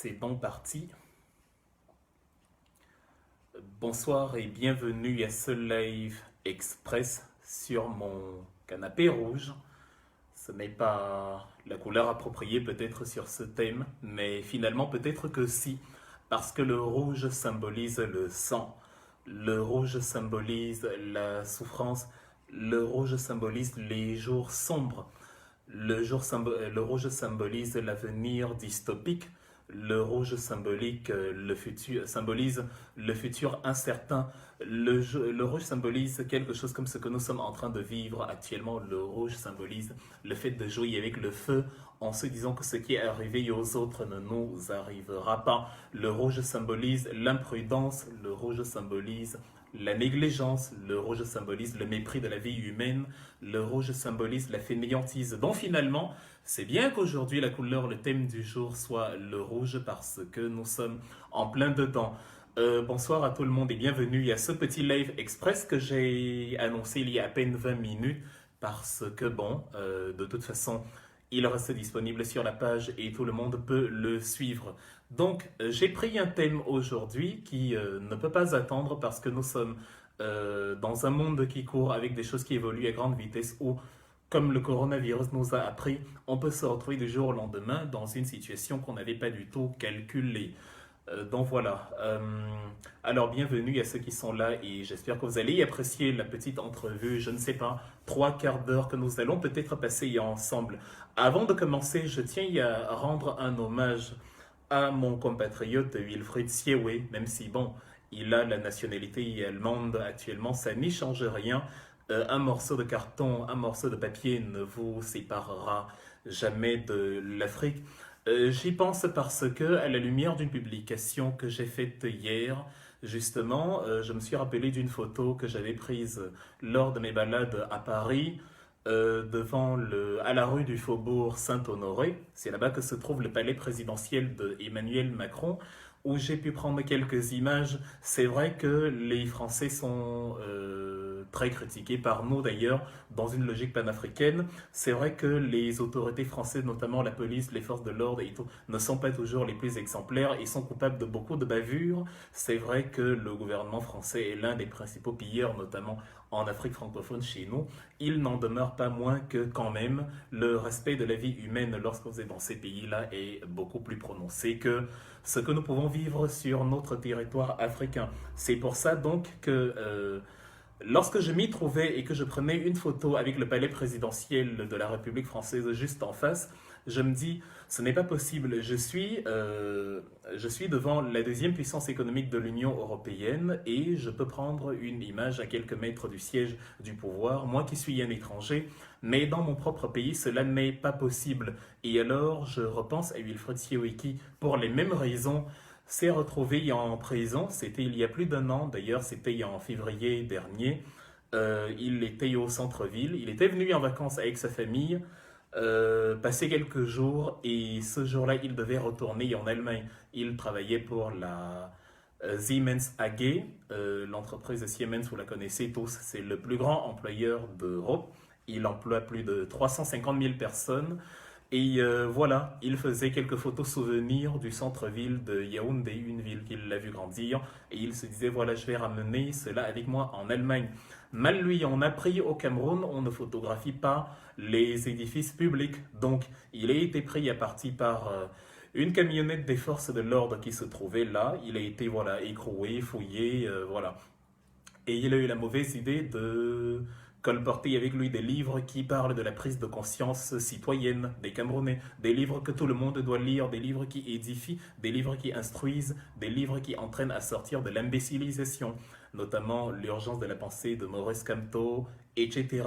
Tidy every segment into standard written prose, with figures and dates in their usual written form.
C'est bon parti. Bonsoir et bienvenue à ce live express sur mon canapé rouge. Ce n'est pas la couleur appropriée peut-être sur ce thème, mais finalement peut-être que si, parce que le rouge symbolise le sang, le rouge symbolise la souffrance, le rouge symbolise les jours sombres, le rouge symbolise l'avenir dystopique. Le rouge symbolise le futur incertain. Le rouge symbolise quelque chose comme ce que nous sommes en train de vivre actuellement. Le rouge symbolise le fait de jouer avec le feu en se disant que ce qui est arrivé aux autres ne nous arrivera pas. Le rouge symbolise l'imprudence. Le rouge symbolise la négligence. Le rouge symbolise le mépris de la vie humaine. Le rouge symbolise la fainéantise. Donc finalement, c'est bien qu'aujourd'hui la couleur, le thème du jour soit le rouge parce que nous sommes en plein dedans. Bonsoir à tout le monde et bienvenue à ce petit live express que j'ai annoncé il y a à peine 20 minutes parce que de toute façon, il reste disponible sur la page et tout le monde peut le suivre. Donc, j'ai pris un thème aujourd'hui qui ne peut pas attendre parce que nous sommes dans un monde qui court avec des choses qui évoluent à grande vitesse où, comme le coronavirus nous a appris, on peut se retrouver du jour au lendemain dans une situation qu'on n'avait pas du tout calculée. Donc voilà. Alors bienvenue à ceux qui sont là et j'espère que vous allez apprécier la petite entrevue, je ne sais pas, 3 quarts d'heure que nous allons peut-être passer ensemble. Avant de commencer, je tiens à rendre un hommage à mon compatriote Wilfried Siewe, même si il a la nationalité allemande actuellement, ça n'y change rien. Un morceau de carton, un morceau de papier ne vous séparera jamais de l'Afrique. J'y pense parce que, à la lumière d'une publication que j'ai faite hier, justement, je me suis rappelé d'une photo que j'avais prise lors de mes balades à Paris, à la rue du Faubourg Saint-Honoré. C'est là-bas que se trouve le palais présidentiel d'Emmanuel Macron, où j'ai pu prendre quelques images. C'est vrai que les Français sont très critiqués par nous d'ailleurs, dans une logique panafricaine. C'est vrai que les autorités françaises, notamment la police, les forces de l'ordre et tout, ne sont pas toujours les plus exemplaires et sont coupables de beaucoup de bavures. C'est vrai que le gouvernement français est l'un des principaux pilleurs, notamment en Afrique francophone chez nous. Il n'en demeure pas moins que quand même le respect de la vie humaine lorsque vous êtes dans ces pays-là est beaucoup plus prononcé que ce que nous pouvons vivre sur notre territoire africain. C'est pour ça donc que lorsque je m'y trouvais et que je prenais une photo avec le palais présidentiel de la République française juste en face, je me dis, ce n'est pas possible. Je suis devant la deuxième puissance économique de l'Union européenne et je peux prendre une image à quelques mètres du siège du pouvoir, moi qui suis un étranger, mais dans mon propre pays, cela n'est pas possible. Et alors, je repense à Wilfried Siewe qui, pour les mêmes raisons, s'est retrouvé en prison. C'était il y a plus d'un an, d'ailleurs, c'était en février dernier. Il était au centre-ville. Il était venu en vacances avec sa famille, passer quelques jours, et ce jour-là, il devait retourner en Allemagne. Il travaillait pour la Siemens AG, l'entreprise Siemens, vous la connaissez tous, c'est le plus grand employeur d'Europe. Il emploie plus de 350 000 personnes. Et voilà, il faisait quelques photos souvenirs du centre-ville de Yaoundé, une ville qu'il a vu grandir. Et il se disait, voilà, je vais ramener cela avec moi en Allemagne. Mal lui en a pris au Cameroun, on ne photographie pas les édifices publics. Donc, il a été pris à partie par une camionnette des forces de l'ordre qui se trouvait là. Il a été, voilà, écroué, fouillé, voilà. Et il a eu la mauvaise idée de colporter avec lui des livres qui parlent de la prise de conscience citoyenne des Camerounais, des livres que tout le monde doit lire, des livres qui édifient, des livres qui instruisent, des livres qui entraînent à sortir de l'imbécilisation, notamment l'urgence de la pensée de Maurice Kamto, etc.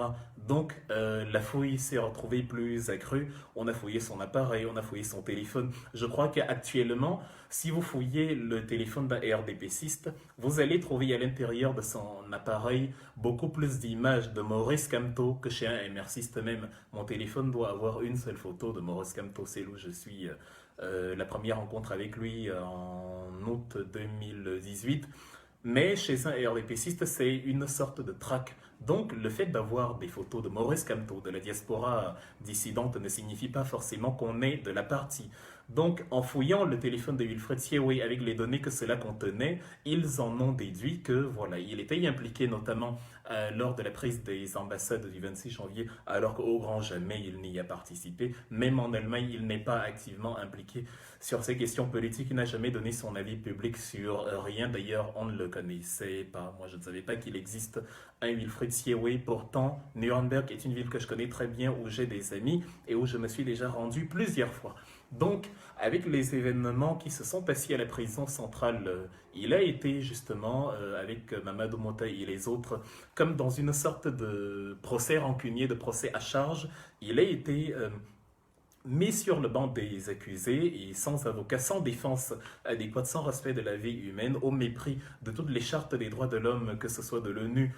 Donc la fouille s'est retrouvée plus accrue, on a fouillé son appareil, on a fouillé son téléphone. Je crois qu'actuellement, si vous fouillez le téléphone d'un RDPciste, vous allez trouver à l'intérieur de son appareil beaucoup plus d'images de Maurice Kamto que chez un MRCiste même. Mon téléphone doit avoir une seule photo de Maurice Kamto, c'est où je suis. La première rencontre avec lui en août 2018. Mais chez un RDPciste, c'est une sorte de traque Donc, le fait d'avoir des photos de Maurice Kamto, de la diaspora dissidente, ne signifie pas forcément qu'on est de la partie. Donc, en fouillant le téléphone de Wilfred Siewé avec les données que cela contenait, ils en ont déduit que, voilà, il était impliqué notamment lors de la prise des ambassades du 26 janvier, alors qu'au grand jamais il n'y a participé. Même en Allemagne, il n'est pas activement impliqué sur ces questions politiques. Il n'a jamais donné son avis public sur rien. D'ailleurs, on ne le connaissait pas. Moi, je ne savais pas qu'il existe un Wilfred Siewé. Pourtant, Nuremberg est une ville que je connais très bien, où j'ai des amis et où je me suis déjà rendu plusieurs fois. Donc, avec les événements qui se sont passés à la prison centrale, il a été justement, avec Mamadou Mota et les autres, comme dans une sorte de procès rancunier, de procès à charge, il a été mis sur le banc des accusés et sans avocat, sans défense adéquate, sans respect de la vie humaine, au mépris de toutes les chartes des droits de l'homme, que ce soit de l'ONU,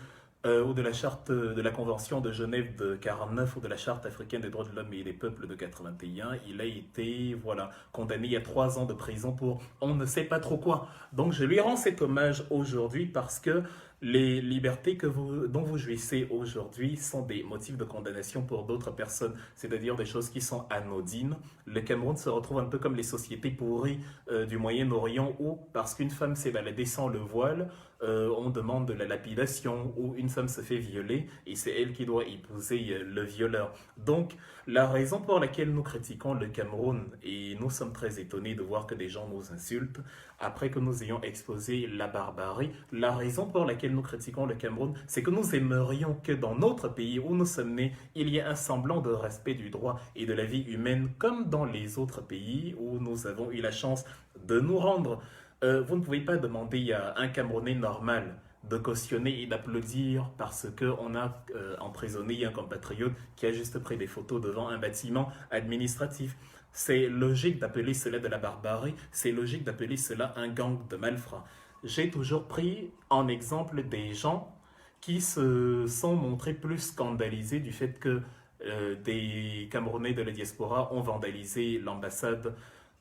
ou de la charte de la Convention de Genève de 49 ou de la charte africaine des droits de l'homme et des peuples de 81, il a été voilà, condamné à 3 ans de prison pour on ne sait pas trop quoi. Donc je lui rends cet hommage aujourd'hui parce que les libertés dont vous jouissez aujourd'hui sont des motifs de condamnation pour d'autres personnes, c'est-à-dire des choses qui sont anodines. Le Cameroun se retrouve un peu comme les sociétés pourries du Moyen-Orient où, parce qu'une femme s'est baladée sans le voile, on demande de la lapidation, ou une femme se fait violer et c'est elle qui doit épouser le violeur. Donc, la raison pour laquelle nous critiquons le Cameroun, et nous sommes très étonnés de voir que des gens nous insultent, après que nous ayons exposé la barbarie, la raison pour laquelle nous critiquons le Cameroun, c'est que nous aimerions que dans notre pays où nous sommes nés, il y ait un semblant de respect du droit et de la vie humaine, comme dans les autres pays où nous avons eu la chance de nous rendre. Vous ne pouvez pas demander à un Camerounais normal de cautionner et d'applaudir parce qu'on a emprisonné un compatriote qui a juste pris des photos devant un bâtiment administratif. C'est logique d'appeler cela de la barbarie, c'est logique d'appeler cela un gang de malfrats. J'ai toujours pris en exemple des gens qui se sont montrés plus scandalisés du fait que des Camerounais de la diaspora ont vandalisé l'ambassade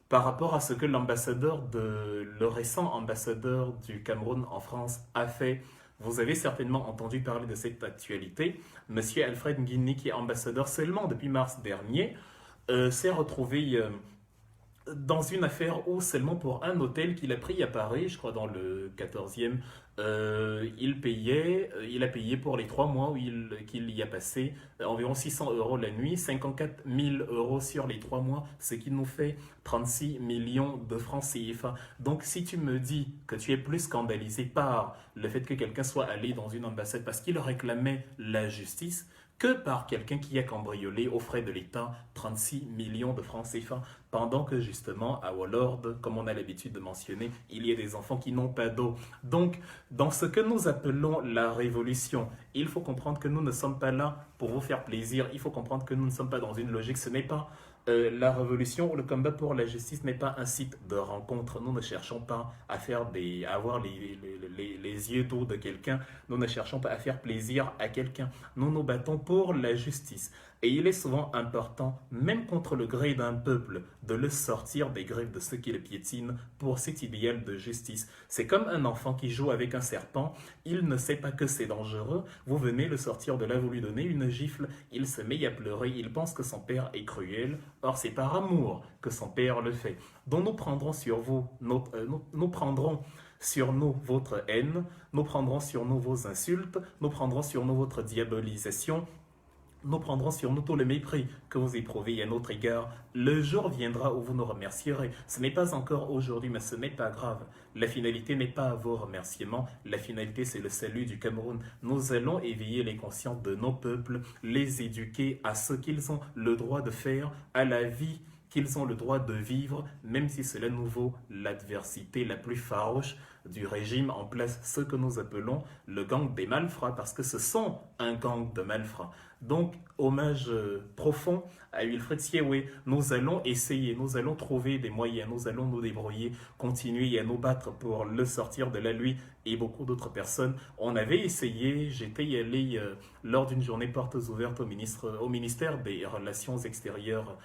par rapport à ce que le récent ambassadeur du Cameroun en France a fait. Vous avez certainement entendu parler de cette actualité. Monsieur Alfred Nguini, qui est ambassadeur seulement depuis mars dernier, s'est retrouvé dans une affaire où seulement pour un hôtel qu'il a pris à Paris, je crois dans le 14e, il a payé pour les 3 mois qu'il y a passé environ 600 euros la nuit, 54 000 euros sur les 3 mois, ce qui nous fait 36 millions de francs CFA. Donc si tu me dis que tu es plus scandalisé par le fait que quelqu'un soit allé dans une ambassade parce qu'il réclamait la justice, que par quelqu'un qui a cambriolé aux frais de l'État 36 millions de francs CFA, pendant que justement à Wallord, comme on a l'habitude de mentionner, il y a des enfants qui n'ont pas d'eau. Donc, dans ce que nous appelons la révolution, il faut comprendre que nous ne sommes pas là pour vous faire plaisir, il faut comprendre que nous ne sommes pas dans une logique, ce n'est pas la révolution ou le combat pour la justice n'est pas un site de rencontre. Nous ne cherchons pas à avoir les yeux doux de quelqu'un. Nous ne cherchons pas à faire plaisir à quelqu'un. Nous nous battons pour la justice. Et il est souvent important, même contre le gré d'un peuple, de le sortir des griffes de ceux qui le piétinent pour cet idéal de justice. C'est comme un enfant qui joue avec un serpent, il ne sait pas que c'est dangereux, vous venez le sortir de là, vous lui donnez une gifle, il se met à pleurer, il pense que son père est cruel, or c'est par amour que son père le fait. Donc nous prendrons sur vous, nous prendrons sur nous votre haine, nous prendrons sur nous vos insultes, nous prendrons sur nous votre diabolisation, nous prendrons sur nous tout le mépris que vous éprouvez à notre égard. Le jour viendra où vous nous remercierez. Ce n'est pas encore aujourd'hui, mais ce n'est pas grave. La finalité n'est pas vos remerciements. La finalité, c'est le salut du Cameroun. Nous allons éveiller les consciences de nos peuples, les éduquer à ce qu'ils ont le droit de faire, à la vie qu'ils ont le droit de vivre, même si cela nous vaut l'adversité la plus farouche du régime en place, ce que nous appelons le gang des malfrats, parce que ce sont un gang de malfrats. Donc, hommage profond à Wilfred Siewé. Nous allons essayer, nous allons trouver des moyens, nous allons nous débrouiller, continuer à nous battre pour le sortir de là, lui et beaucoup d'autres personnes. On avait essayé, j'étais allé lors d'une journée portes ouvertes au ministère des Relations extérieures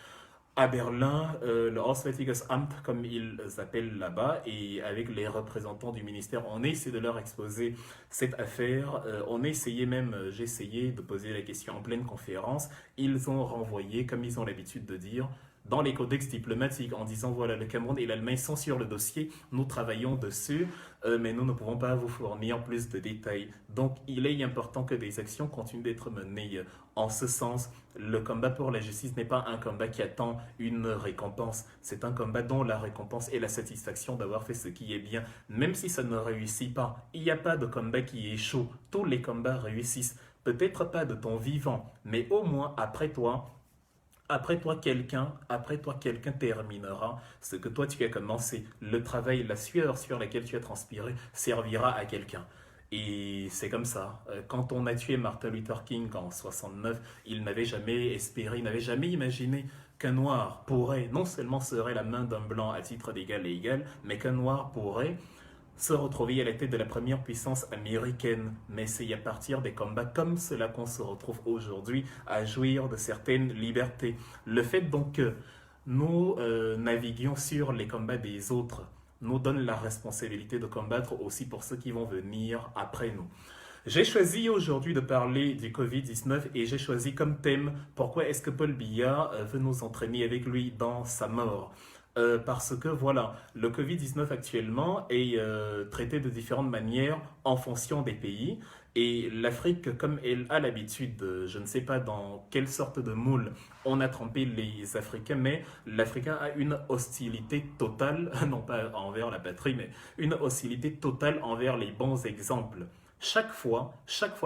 à Berlin, le Auswärtiges Amt, comme ils appellent là-bas, et avec les représentants du ministère, on a essayé de leur exposer cette affaire. On a essayé même, j'ai essayé de poser la question en pleine conférence. Ils ont renvoyé, comme ils ont l'habitude de dire, dans les codex diplomatiques en disant voilà, le Cameroun et l'Allemagne sont sur le dossier, nous travaillons dessus, mais nous ne pouvons pas vous fournir plus de détails. Donc il est important que des actions continuent d'être menées en ce sens. Le combat pour la justice n'est pas un combat qui attend une récompense, c'est un combat dont la récompense est la satisfaction d'avoir fait ce qui est bien, même si ça ne réussit pas. Il n'y a pas de combat qui échoue, tous les combats réussissent. Peut-être pas de ton vivant, mais au moins après toi, quelqu'un terminera ce que toi tu as commencé. Le travail, la sueur sur laquelle tu as transpiré servira à quelqu'un. Et c'est comme ça. Quand on a tué Martin Luther King en 69, il n'avait jamais espéré, il n'avait jamais imaginé qu'un noir pourrait, non seulement serait la main d'un blanc à titre d'égal et égal, mais qu'un noir pourrait se retrouver à la tête de la première puissance américaine. Mais c'est à partir des combats comme cela qu'on se retrouve aujourd'hui à jouir de certaines libertés. Le fait donc que nous naviguions sur les combats des autres nous donne la responsabilité de combattre aussi pour ceux qui vont venir après nous. J'ai choisi aujourd'hui de parler du Covid-19 et j'ai choisi comme thème pourquoi est-ce que Paul Biya veut nous entraîner avec lui dans sa mort. Parce que voilà, le Covid-19 actuellement est traité de différentes manières en fonction des pays. Et l'Afrique, comme elle a l'habitude, je ne sais pas dans quelle sorte de moule on a trempé les Africains, mais l'Africain a une hostilité totale, non pas envers la patrie, mais une hostilité totale envers les bons exemples. Chaque fois,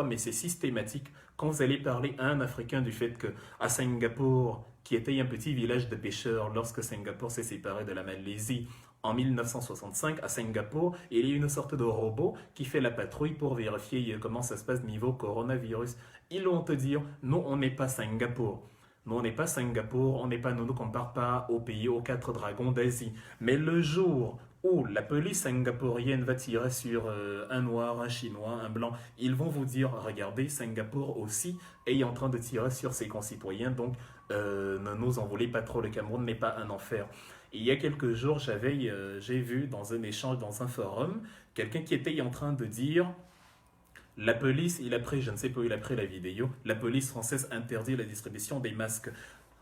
mais c'est systématique, quand vous allez parler à un Africain du fait que à Singapour, qui était un petit village de pêcheurs lorsque Singapour s'est séparé de la Malaisie en 1965, à Singapour, il y a une sorte de robot qui fait la patrouille pour vérifier comment ça se passe niveau coronavirus. Ils vont te dire, nous, on n'est pas Singapour. Nous, on n'est pas Singapour, on n'est pas, nous ne compare pas aux pays, aux quatre dragons d'Asie. Mais le jour où la police singapourienne va tirer sur un noir, un chinois, un blanc, ils vont vous dire, regardez, Singapour aussi est en train de tirer sur ses concitoyens, donc ne nous en voulez pas trop, le Cameroun n'est pas un enfer. Et il y a quelques jours, j'ai vu dans un échange, dans un forum, quelqu'un qui était en train de dire la police, il a pris, je ne sais pas où il a pris la vidéo, la police française interdit la distribution des masques.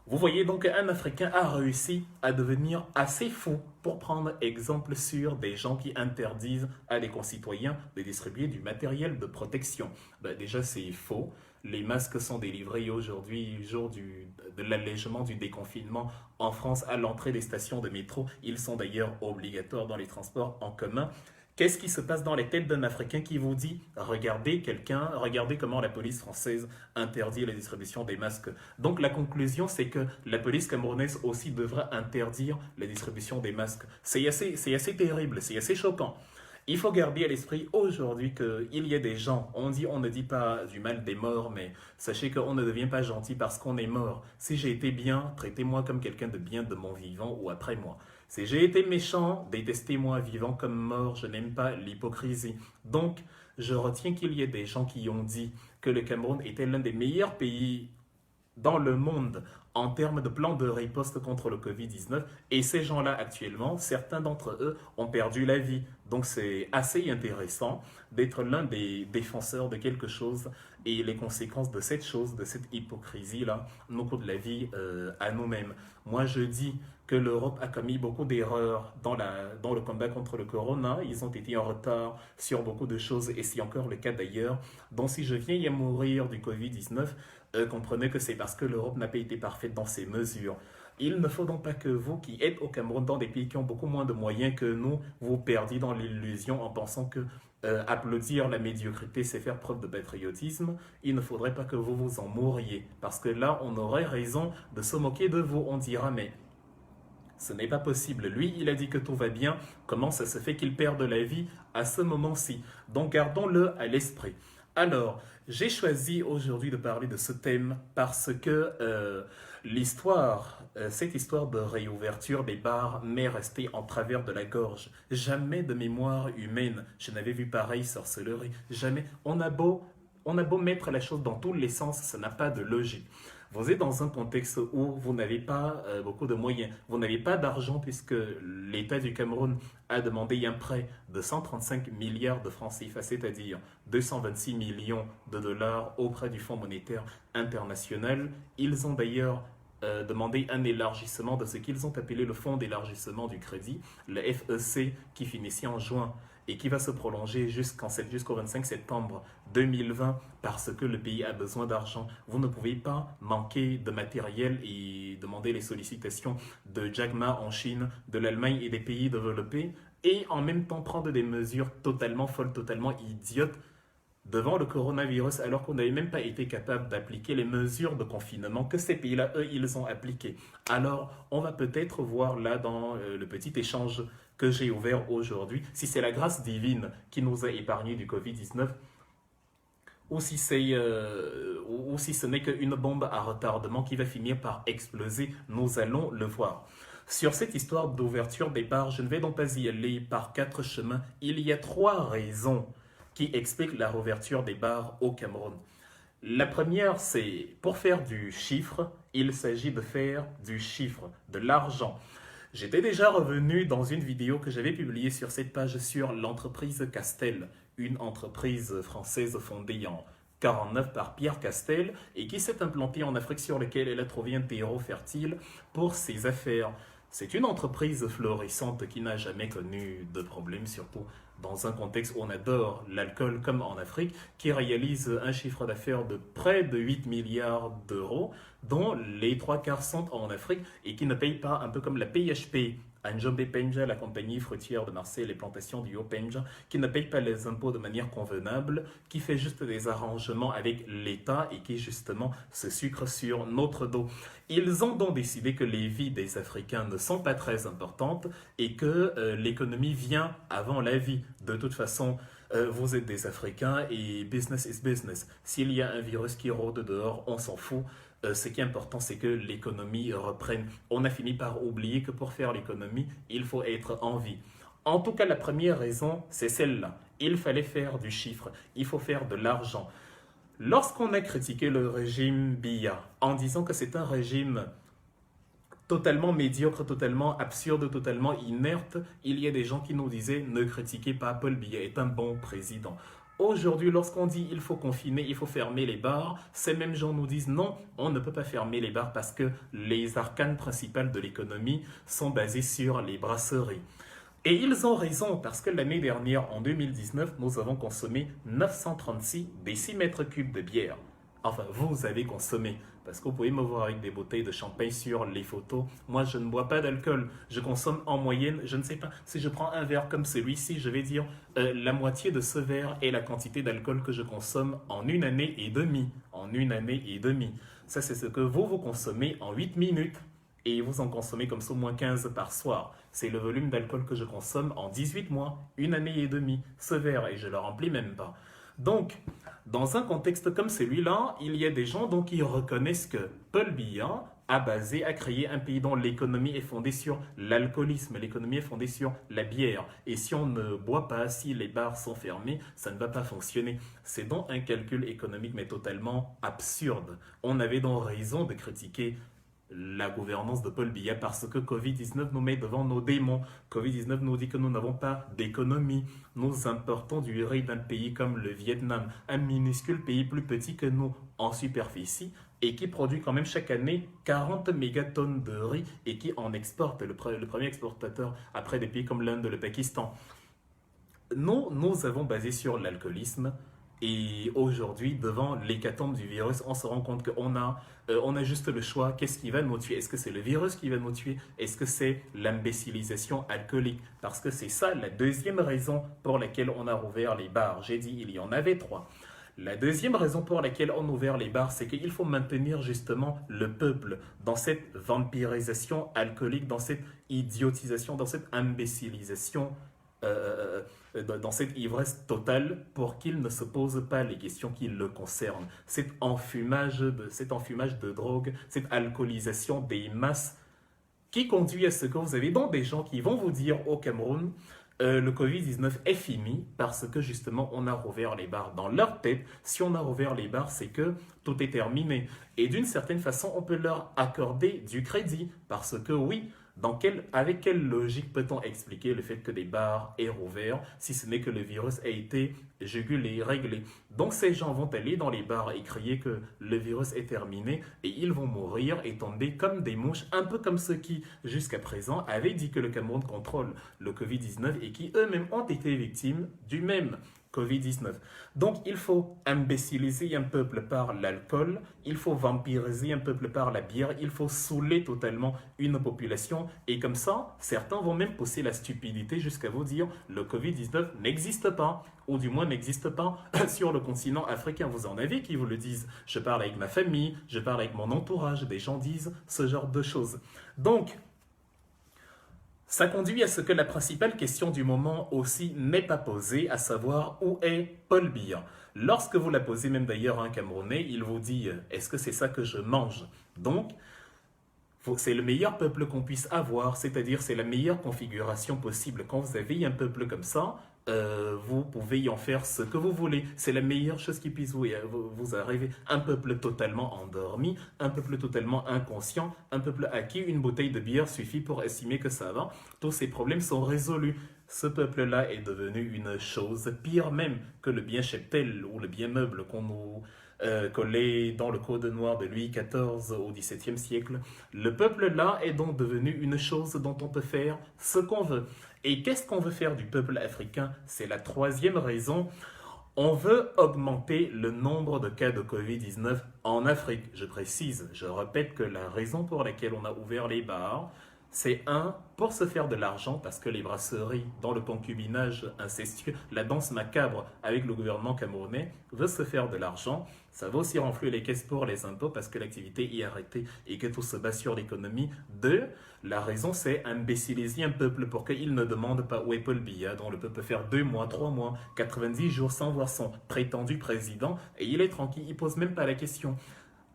Vous voyez donc qu'un Africain a réussi à devenir assez fou pour prendre exemple sur des gens qui interdisent à des concitoyens de distribuer du matériel de protection. Ben déjà, c'est faux. Les masques sont délivrés aujourd'hui, jour de l'allègement du déconfinement en France, à l'entrée des stations de métro. Ils sont d'ailleurs obligatoires dans les transports en commun. Qu'est-ce qui se passe dans les têtes d'un Africain qui vous dit regardez quelqu'un, regardez comment la police française interdit la distribution des masques. Donc la conclusion, c'est que la police camerounaise aussi devra interdire la distribution des masques. C'est assez terrible, c'est assez choquant. Il faut garder à l'esprit aujourd'hui qu'il y a des gens, on ne dit pas du mal des morts, mais sachez qu'on ne devient pas gentil parce qu'on est mort. Si j'ai été bien, traitez-moi comme quelqu'un de bien de mon vivant ou après moi. Si j'ai été méchant, détestez-moi vivant comme mort, je n'aime pas l'hypocrisie. Donc, je retiens qu'il y ait des gens qui ont dit que le Cameroun était l'un des meilleurs pays dans le monde en termes de plan de riposte contre le Covid-19. Et ces gens-là, actuellement, certains d'entre eux ont perdu la vie. Donc c'est assez intéressant d'être l'un des défenseurs de quelque chose et les conséquences de cette chose, de cette hypocrisie-là, nous coûtent la vie à nous-mêmes. Moi, je dis que l'Europe a commis beaucoup d'erreurs dans le combat contre le corona. Ils ont été en retard sur beaucoup de choses et c'est encore le cas d'ailleurs. Donc si je viens y à mourir du Covid-19, comprenez que c'est parce que l'Europe n'a pas été parfaite dans ses mesures. Il ne faut donc pas que vous, qui êtes au Cameroun, dans des pays qui ont beaucoup moins de moyens que nous, vous perdiez dans l'illusion en pensant que applaudir la médiocrité, c'est faire preuve de patriotisme. Il ne faudrait pas que vous vous en mouriez, parce que là, on aurait raison de se moquer de vous. On dira, mais ce n'est pas possible. Lui, il a dit que tout va bien. Comment ça se fait qu'il perde la vie à ce moment-ci? Donc, gardons-le à l'esprit. Alors, j'ai choisi aujourd'hui de parler de ce thème parce que cette histoire de réouverture des bars m'est restée en travers de la gorge. Jamais de mémoire humaine, je n'avais vu pareille sorcellerie. Jamais. On a beau mettre la chose dans tous les sens, ça n'a pas de logique. Vous êtes dans un contexte où vous n'avez pas beaucoup de moyens, vous n'avez pas d'argent puisque l'État du Cameroun a demandé un prêt de 135 milliards de francs CFA, c'est-à-dire 226 millions de dollars auprès du Fonds monétaire international. Ils ont d'ailleurs demandé un élargissement de ce qu'ils ont appelé le Fonds d'élargissement du crédit, le FEC, qui finissait en juin et qui va se prolonger jusqu'au 25 septembre 2020 parce que le pays a besoin d'argent. Vous ne pouvez pas manquer de matériel et demander les sollicitations de Jack Ma en Chine, de l'Allemagne et des pays développés et en même temps prendre des mesures totalement folles, totalement idiotes devant le coronavirus alors qu'on n'avait même pas été capable d'appliquer les mesures de confinement que ces pays-là, eux, ils ont appliquées. Alors, on va peut-être voir là dans le petit échange que j'ai ouvert aujourd'hui, si c'est la grâce divine qui nous a épargnés du Covid-19 ou si ou si ce n'est qu'une bombe à retardement qui va finir par exploser, nous allons le voir. Sur cette histoire d'ouverture des bars, je ne vais donc pas y aller par quatre chemins. Il y a trois raisons qui expliquent la réouverture des bars au Cameroun. La première, c'est pour faire du chiffre, il s'agit de faire du chiffre, de l'argent. J'étais déjà revenu dans une vidéo que j'avais publiée sur cette page sur l'entreprise Castel, une entreprise française fondée en 49 par Pierre Castel et qui s'est implantée en Afrique sur laquelle elle a trouvé un terreau fertile pour ses affaires. C'est une entreprise florissante qui n'a jamais connu de problème, surtout dans un contexte où on adore l'alcool comme en Afrique, qui réalise un chiffre d'affaires de près de 8 milliards d'euros, dont les trois quarts sont en Afrique et qui ne paye pas, un peu comme la PHP, Anjombe Penja, la compagnie fruitière de Marseille, les plantations du Haut-Penja, qui ne paye pas les impôts de manière convenable, qui fait juste des arrangements avec l'État et qui justement se sucre sur notre dos. Ils ont donc décidé que les vies des Africains ne sont pas très importantes et que l'économie vient avant la vie. De toute façon, vous êtes des Africains et business is business. S'il y a un virus qui rôde dehors, on s'en fout. Ce qui est important, c'est que l'économie reprenne. On a fini par oublier que pour faire l'économie, il faut être en vie. En tout cas, la première raison, c'est celle-là. Il fallait faire du chiffre, il faut faire de l'argent. Lorsqu'on a critiqué le régime Biya en disant que c'est un régime totalement médiocre, totalement absurde, totalement inerte, il y a des gens qui nous disaient ne critiquez pas, Paul Biya est un bon président. Aujourd'hui, lorsqu'on dit il faut confiner, il faut fermer les bars, ces mêmes gens nous disent non, on ne peut pas fermer les bars parce que les arcanes principales de l'économie sont basées sur les brasseries. Et ils ont raison parce que l'année dernière, en 2019, nous avons consommé 936 décimètres cubes de bière. Enfin, vous avez consommé. Parce que vous pouvez me voir avec des bouteilles de champagne sur les photos. Moi, je ne bois pas d'alcool. Je consomme en moyenne, je ne sais pas, si je prends un verre comme celui-ci, je vais dire la moitié de ce verre est la quantité d'alcool que je consomme en une année et demie. En une année et demie. Ça, c'est ce que vous consommez en 8 minutes. Et vous en consommez comme ça au moins 15 par soir. C'est le volume d'alcool que je consomme en 18 mois, une année et demie, ce verre, et je ne le remplis même pas. Donc, dans un contexte comme celui-là, il y a des gens donc qui reconnaissent que Paul Biya a créé un pays dont l'économie est fondée sur l'alcoolisme, l'économie est fondée sur la bière. Et si on ne boit pas, si les bars sont fermés, ça ne va pas fonctionner. C'est donc un calcul économique mais totalement absurde. On avait donc raison de critiquer la gouvernance de Paul Biya parce que Covid-19 nous met devant nos démons. Covid-19 nous dit que nous n'avons pas d'économie. Nous importons du riz d'un pays comme le Vietnam, un minuscule pays plus petit que nous en superficie et qui produit quand même chaque année 40 mégatonnes de riz et qui en exporte, le premier exportateur après des pays comme l'Inde, le Pakistan. Nous avons basé sur l'alcoolisme. Et aujourd'hui, devant l'hécatombe du virus, on se rend compte qu'on a juste le choix. Qu'est-ce qui va nous tuer? Est-ce que c'est le virus qui va nous tuer? Est-ce que c'est l'imbécilisation alcoolique? Parce que c'est ça la deuxième raison pour laquelle on a rouvert les bars. J'ai dit il y en avait trois. La deuxième raison pour laquelle on a ouvert les bars, c'est qu'il faut maintenir justement le peuple dans cette vampirisation alcoolique, dans cette idiotisation, dans cette imbécilisation dans cette ivresse totale pour qu'il ne se pose pas les questions qui le concernent. Cet enfumage de drogue, cette alcoolisation des masses qui conduit à ce que vous avez donc des gens qui vont vous dire au Cameroun le Covid-19 est fini parce que justement on a rouvert les bars. Dans leur tête, si on a rouvert les bars, c'est que tout est terminé. Et d'une certaine façon, on peut leur accorder du crédit parce que oui, avec quelle logique peut-on expliquer le fait que des bars aient rouvert si ce n'est que le virus a été jugulé, réglé? Donc ces gens vont aller dans les bars et crier que le virus est terminé et ils vont mourir et tomber comme des mouches, un peu comme ceux qui, jusqu'à présent, avaient dit que le Cameroun contrôle le Covid-19 et qui eux-mêmes ont été victimes du même Covid-19. Donc il faut imbéciliser un peuple par l'alcool, il faut vampiriser un peuple par la bière, il faut saouler totalement une population et comme ça, certains vont même pousser la stupidité jusqu'à vous dire le Covid-19 n'existe pas ou du moins n'existe pas sur le continent africain. Vous en avez qui vous le disent. Je parle avec ma famille, je parle avec mon entourage, des gens disent ce genre de choses. Donc, ça conduit à ce que la principale question du moment aussi n'est pas posée, à savoir où est Paul Biya. Lorsque vous la posez, même d'ailleurs à un Camerounais, il vous dit est-ce que c'est ça que je mange? Donc, c'est le meilleur peuple qu'on puisse avoir, c'est-à-dire c'est la meilleure configuration possible. Quand vous avez un peuple comme ça, vous pouvez y en faire ce que vous voulez. C'est la meilleure chose qui puisse vous arriver. Un peuple totalement endormi, un peuple totalement inconscient, un peuple à qui une bouteille de bière suffit pour estimer que ça va. Tous ces problèmes sont résolus. Ce peuple-là est devenu une chose pire même que le bien cheptel ou le bien meuble qu'on nous collé dans le code noir de Louis XIV au XVIIe siècle. Le peuple-là est donc devenu une chose dont on peut faire ce qu'on veut. Et qu'est-ce qu'on veut faire du peuple africain? C'est la troisième raison. On veut augmenter le nombre de cas de Covid-19 en Afrique. Je précise, je répète que la raison pour laquelle on a ouvert les bars, c'est pour se faire de l'argent, parce que les brasseries, dans le concubinage incestueux, la danse macabre avec le gouvernement camerounais, veut se faire de l'argent. Ça va aussi renflouer les caisses pour les impôts, parce que l'activité y est arrêtée et que tout se base sur l'économie. La raison, c'est imbéciliser un peuple pour qu'il ne demande pas où est Paul Biya, dont le peuple peut faire 2 mois, 3 mois, 90 jours sans voir son prétendu président, et il est tranquille, il ne pose même pas la question.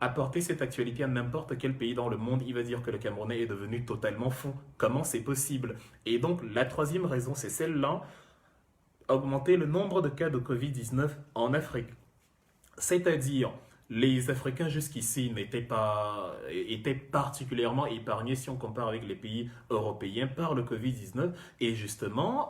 Apporter cette actualité à n'importe quel pays dans le monde, il va dire que le Camerounais est devenu totalement fou. Comment c'est possible? Et donc, la troisième raison, c'est celle-là, augmenter le nombre de cas de Covid-19 en Afrique. C'est-à-dire, les Africains jusqu'ici étaient particulièrement épargnés si on compare avec les pays européens par le Covid-19. Et justement,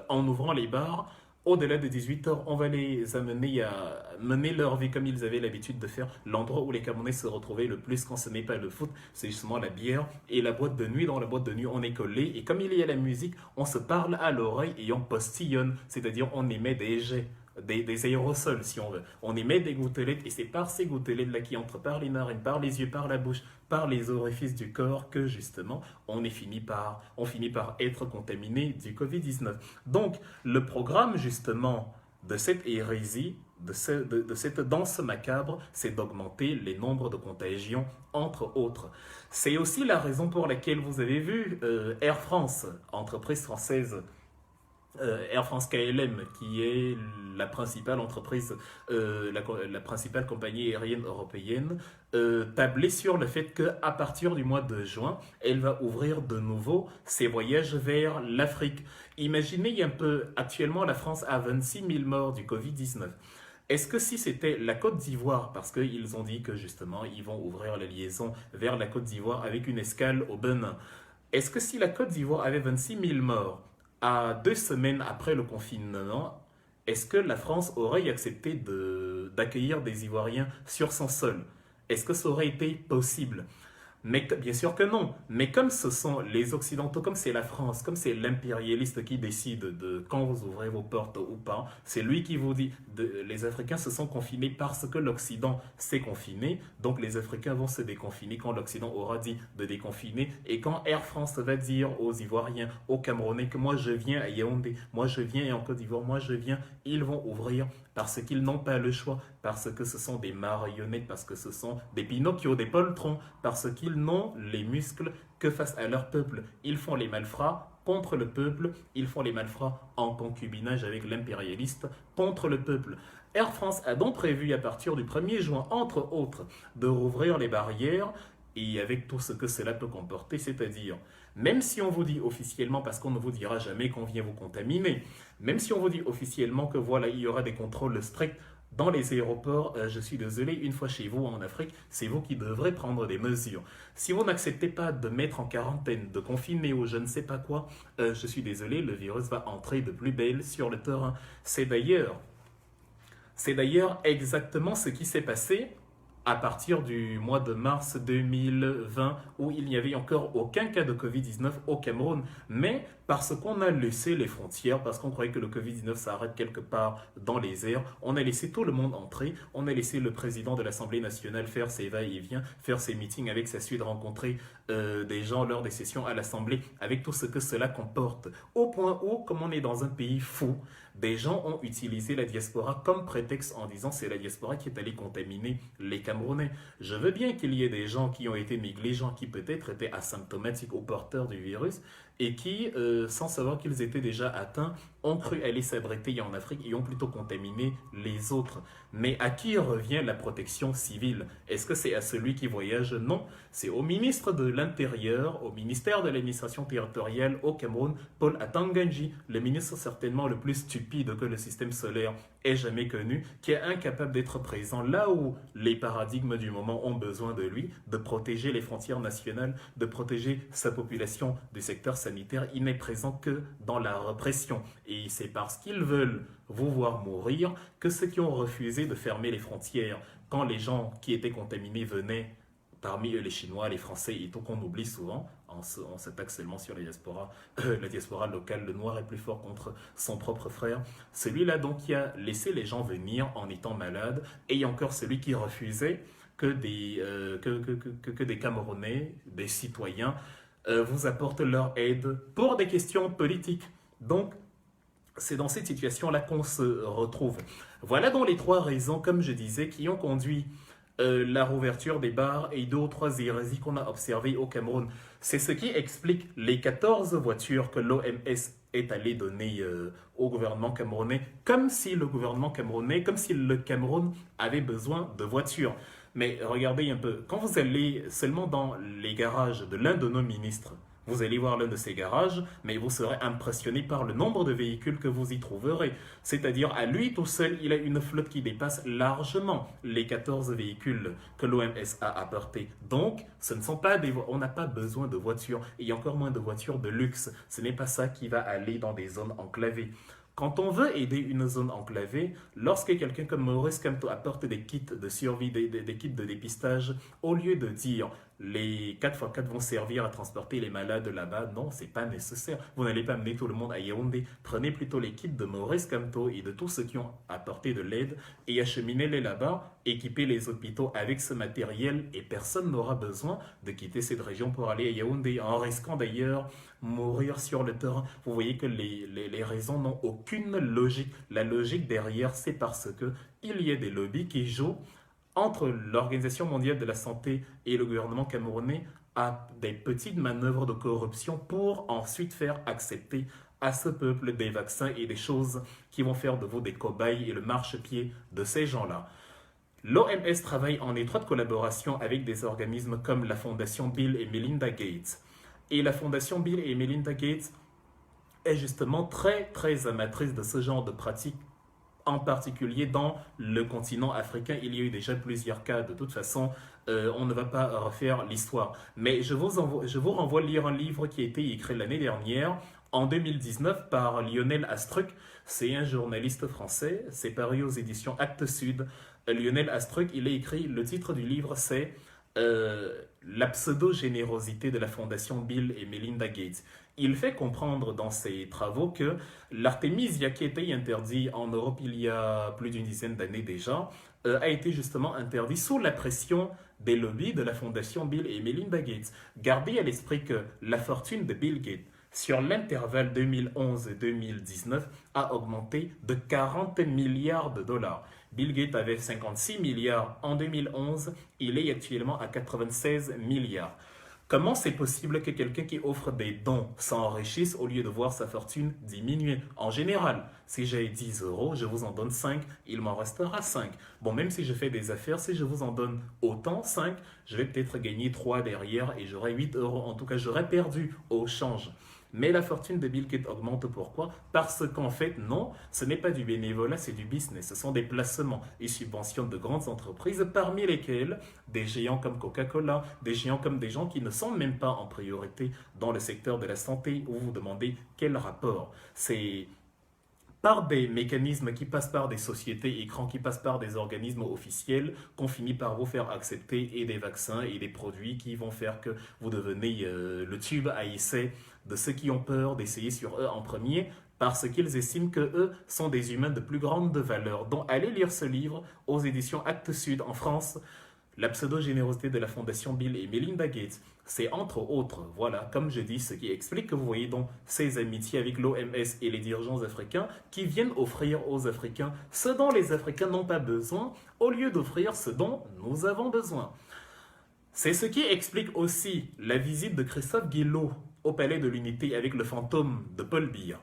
en ouvrant les bars, au-delà de 18 heures, on va les amener à mener leur vie comme ils avaient l'habitude de faire. L'endroit où les Camerounais se retrouvaient le plus quand ce n'est pas le foot, c'est justement la bière et la boîte de nuit. Dans la boîte de nuit, on est collé et comme il y a la musique, on se parle à l'oreille et on postillonne, c'est-à-dire on émet des jets. Des aérosols si on veut. On émet des gouttelettes et c'est par ces gouttelettes-là qui entrent par les narines, par les yeux, par la bouche, par les orifices du corps que justement on finit par être contaminé du Covid-19. Donc le programme justement de cette hérésie, de cette danse macabre, c'est d'augmenter les nombres de contagions entre autres. C'est aussi la raison pour laquelle vous avez vu Air France, entreprise française, Air France KLM, qui est la principale entreprise, la principale compagnie aérienne européenne, tabler sur le fait qu'à partir du mois de juin, elle va ouvrir de nouveau ses voyages vers l'Afrique. Imaginez un peu, actuellement la France a 26 000 morts du Covid-19. Est-ce que si c'était la Côte d'Ivoire, parce qu'ils ont dit que justement ils vont ouvrir la liaison vers la Côte d'Ivoire avec une escale au Bénin, est-ce que si la Côte d'Ivoire avait 26 000 morts, à 2 semaines après le confinement, est-ce que la France aurait accepté d'accueillir des Ivoiriens sur son sol? Est-ce que ça aurait été possible? Mais bien sûr que non. Mais comme ce sont les Occidentaux, comme c'est la France, comme c'est l'impérialiste qui décide de quand vous ouvrez vos portes ou pas, c'est lui qui vous dit les Africains se sont confinés parce que l'Occident s'est confiné. Donc les Africains vont se déconfiner quand l'Occident aura dit de déconfiner. Et quand Air France va dire aux Ivoiriens, aux Camerounais que moi je viens à Yaoundé, moi je viens en Côte d'Ivoire, moi je viens, ils vont ouvrir parce qu'ils n'ont pas le choix, parce que ce sont des marionnettes, parce que ce sont des Pinocchio, des poltrons, parce qu'ils n'ont les muscles que face à leur peuple. Ils font les malfrats contre le peuple, ils font les malfrats en concubinage avec l'impérialiste contre le peuple. Air France a donc prévu à partir du 1er juin, entre autres, de rouvrir les barrières et avec tout ce que cela peut comporter, c'est-à-dire, même si on vous dit officiellement, parce qu'on ne vous dira jamais qu'on vient vous contaminer, même si on vous dit officiellement que voilà, il y aura des contrôles stricts dans les aéroports, je suis désolé, une fois chez vous en Afrique, c'est vous qui devrez prendre des mesures. Si vous n'acceptez pas de mettre en quarantaine, de confiner ou je ne sais pas quoi, je suis désolé, le virus va entrer de plus belle sur le terrain. C'est d'ailleurs exactement ce qui s'est passé à partir du mois de mars 2020 où il n'y avait encore aucun cas de Covid-19 au Cameroun. Mais parce qu'on a laissé les frontières, parce qu'on croyait que le Covid-19 s'arrête quelque part dans les airs, on a laissé tout le monde entrer, on a laissé le président de l'Assemblée nationale faire ses va-et-vient, faire ses meetings avec sa suite, rencontrer des gens lors des sessions à l'Assemblée, avec tout ce que cela comporte. Au point où, comme on est dans un pays fou, des gens ont utilisé la diaspora comme prétexte en disant c'est la diaspora qui est allée contaminer les Camerounais. Je veux bien qu'il y ait des gens qui ont été négligents, qui peut-être étaient asymptomatiques ou porteurs du virus et qui, sans savoir qu'ils étaient déjà atteints, ont cru aller s'abriter en Afrique et ont plutôt contaminé les autres. Mais à qui revient la protection civile? Est-ce que c'est à celui qui voyage? Non, c'est au ministre de l'Intérieur, au ministère de l'administration territoriale au Cameroun, Paul Atanganji, le ministre certainement le plus stupide que le système solaire ait jamais connu, qui est incapable d'être présent là où les paradigmes du moment ont besoin de lui, de protéger les frontières nationales, de protéger sa population du secteur sanitaire. Il n'est présent que dans la répression. Et c'est parce qu'ils veulent vous voir mourir que ceux qui ont refusé de fermer les frontières quand les gens qui étaient contaminés venaient, parmi eux les Chinois, les Français et tout qu'on oublie souvent, on s'attaque seulement sur la diaspora locale, le noir est plus fort contre son propre frère. Celui-là donc qui a laissé les gens venir en étant malades, et encore celui qui refusait que des Camerounais, des citoyens, vous apportent leur aide pour des questions politiques. Donc, c'est dans cette situation-là qu'on se retrouve. Voilà donc les trois raisons, comme je disais, qui ont conduit la rouverture des bars et deux ou trois hérésies qu'on a observées au Cameroun. C'est ce qui explique les 14 voitures que l'OMS est allé donner au gouvernement camerounais, comme si le Cameroun avait besoin de voitures. Mais regardez un peu, quand vous allez seulement dans les garages de l'un de nos ministres, vous allez voir l'un de ces garages, mais vous serez impressionné par le nombre de véhicules que vous y trouverez. C'est-à-dire, à lui tout seul, il a une flotte qui dépasse largement les 14 véhicules que l'OMS a apportés. Donc, on n'a pas besoin de voitures, et encore moins de voitures de luxe. Ce n'est pas ça qui va aller dans des zones enclavées. Quand on veut aider une zone enclavée, lorsque quelqu'un comme Maurice Kamto apporte des kits de survie, des kits de dépistage, au lieu de dire les 4x4 vont servir à transporter les malades là-bas, non, c'est pas nécessaire. Vous n'allez pas amener tout le monde à Yaoundé. Prenez plutôt les kits de Maurice Kamto et de tous ceux qui ont apporté de l'aide et acheminez-les là-bas, équipez les hôpitaux avec ce matériel et personne n'aura besoin de quitter cette région pour aller à Yaoundé, en risquant d'ailleurs mourir sur le terrain. Vous voyez que les raisons n'ont aucune logique. La logique derrière, c'est parce que il y a des lobbies qui jouent entre l'Organisation mondiale de la santé et le gouvernement camerounais à des petites manœuvres de corruption pour ensuite faire accepter à ce peuple des vaccins et des choses qui vont faire de vous des cobayes et le marchepied de ces gens-là. L'OMS travaille en étroite collaboration avec des organismes comme la Fondation Bill et Melinda Gates. Et la Fondation Bill et Melinda Gates est justement très très amatrice de ce genre de pratiques, en particulier dans le continent africain. Il y a eu déjà plusieurs cas. De toute façon, on ne va pas refaire l'histoire. Mais je vous renvoie lire un livre qui a été écrit l'année dernière, en 2019, par Lionel Astruc. C'est un journaliste français. C'est paru aux éditions Actes Sud. Lionel Astruc, il a écrit, le titre du livre, c'est la pseudo-générosité de la Fondation Bill et Melinda Gates. Il fait comprendre dans ses travaux que l'artémisia, qui était interdit en Europe il y a plus d'une dizaine d'années déjà, a été justement interdit sous la pression des lobbies de la Fondation Bill et Melinda Gates. Gardez à l'esprit que la fortune de Bill Gates sur l'intervalle 2011-2019 a augmenté de 40 milliards de dollars. Bill Gates avait 56 milliards en 2011, il est actuellement à 96 milliards. Comment c'est possible que quelqu'un qui offre des dons s'enrichisse au lieu de voir sa fortune diminuer? En général, si j'ai 10 euros, je vous en donne 5, il m'en restera 5. Bon, même si je fais des affaires, si je vous en donne autant, 5, je vais peut-être gagner 3 derrière et j'aurai 8 euros. En tout cas, j'aurai perdu au change. Mais la fortune de Bill Gates augmente. Pourquoi? Parce qu'en fait, non, ce n'est pas du bénévolat, c'est du business. Ce sont des placements. Il subventionne de grandes entreprises, parmi lesquelles des géants comme Coca-Cola, des géants comme des gens qui ne sont même pas en priorité dans le secteur de la santé, où vous vous demandez quel rapport. C'est par des mécanismes qui passent par des sociétés écrans, qui passent par des organismes officiels, qu'on finit par vous faire accepter et des vaccins et des produits qui vont faire que vous devenez le tube à essai de ceux qui ont peur d'essayer sur eux en premier, parce qu'ils estiment que eux sont des humains de plus grande valeur. Donc allez lire ce livre aux éditions Actes Sud en France, la pseudo-générosité de la Fondation Bill et Melinda Gates. C'est entre autres, voilà, comme je dis, ce qui explique que vous voyez donc ces amitiés avec l'OMS et les dirigeants africains qui viennent offrir aux Africains ce dont les Africains n'ont pas besoin, au lieu d'offrir ce dont nous avons besoin. C'est ce qui explique aussi la visite de Christophe Guillo au Palais de l'Unité avec le fantôme de Paul Biya.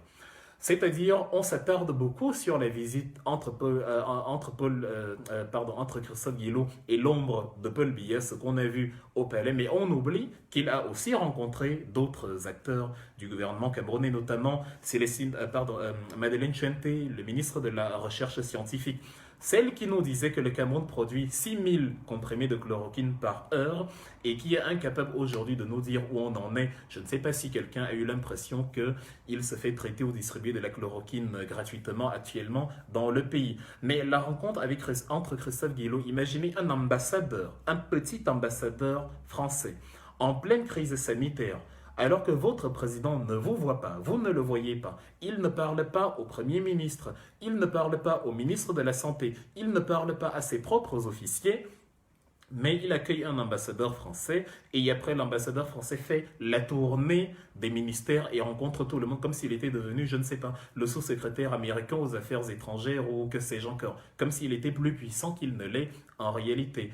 C'est-à-dire, on s'attarde beaucoup sur la visite entre Christophe Guillo et l'ombre de Paul Biya, ce qu'on a vu au palais, mais on oublie qu'il a aussi rencontré d'autres acteurs du gouvernement camerounais, notamment Madeleine Chente, le ministre de la Recherche scientifique. Celle qui nous disait que le Cameroun produit 6000 comprimés de chloroquine par heure et qui est incapable aujourd'hui de nous dire où on en est. Je ne sais pas si quelqu'un a eu l'impression qu'il se fait traiter ou distribuer de la chloroquine gratuitement actuellement dans le pays. Mais la rencontre entre Christophe Guillo, imaginez un ambassadeur, un petit ambassadeur français, en pleine crise sanitaire, alors que votre président ne vous voit pas, vous ne le voyez pas. Il ne parle pas au Premier ministre, il ne parle pas au ministre de la Santé, il ne parle pas à ses propres officiers, mais il accueille un ambassadeur français et après l'ambassadeur français fait la tournée des ministères et rencontre tout le monde comme s'il était devenu, je ne sais pas, le sous-secrétaire américain aux affaires étrangères ou que sais-je encore, comme s'il était plus puissant qu'il ne l'est en réalité.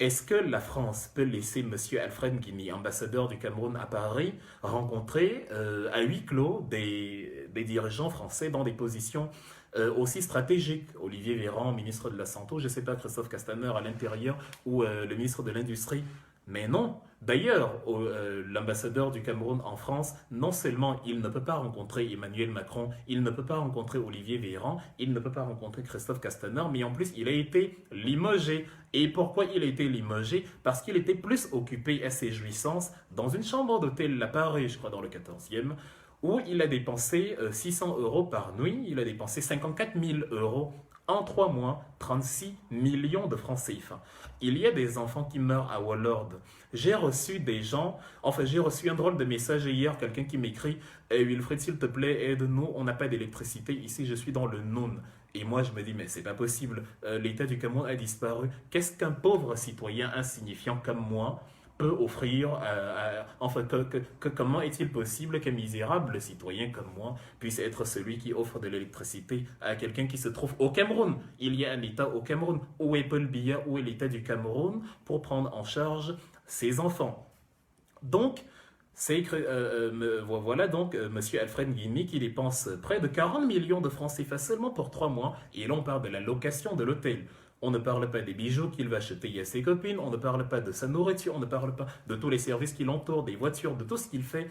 Est-ce que la France peut laisser M. Alfred Guigny, ambassadeur du Cameroun à Paris, rencontrer à huis clos des dirigeants français dans des positions aussi stratégiques? Olivier Véran, ministre de la Santé, je ne sais pas, Christophe Castaner à l'intérieur ou le ministre de l'Industrie. Mais non. D'ailleurs, l'ambassadeur du Cameroun en France, non seulement il ne peut pas rencontrer Emmanuel Macron, il ne peut pas rencontrer Olivier Véran, il ne peut pas rencontrer Christophe Castaner, mais en plus il a été limogé. Et pourquoi il a été limogé? Parce qu'il était plus occupé à ses jouissances dans une chambre d'hôtel à Paris, je crois dans le 14e, où il a dépensé 600 euros par nuit, il a dépensé 54 000 euros en 3 mois, 36 millions de francs CFA. Il y a des enfants qui meurent à Wallord. J'ai reçu j'ai reçu un drôle de message hier, quelqu'un qui m'écrit Wilfried, s'il te plaît, aide-nous, on n'a pas d'électricité, ici je suis dans le Noun. Et moi je me dis, mais c'est pas possible, l'État du Cameroun a disparu. Qu'est-ce qu'un pauvre citoyen insignifiant comme moi peut offrir, comment est-il possible qu'un misérable citoyen comme moi puisse être celui qui offre de l'électricité à quelqu'un qui se trouve au Cameroun? Il y a un État au Cameroun. Où est Paul Biya? Où est l'État du Cameroun pour prendre en charge ses enfants? Donc, voilà donc M. Alfred Guigny qui dépense près de 40 millions de francs CFA seulement pour 3 mois. Et là, on parle de la location de l'hôtel. On ne parle pas des bijoux qu'il va acheter à ses copines, on ne parle pas de sa nourriture, on ne parle pas de tous les services qui l'entourent, des voitures, de tout ce qu'il fait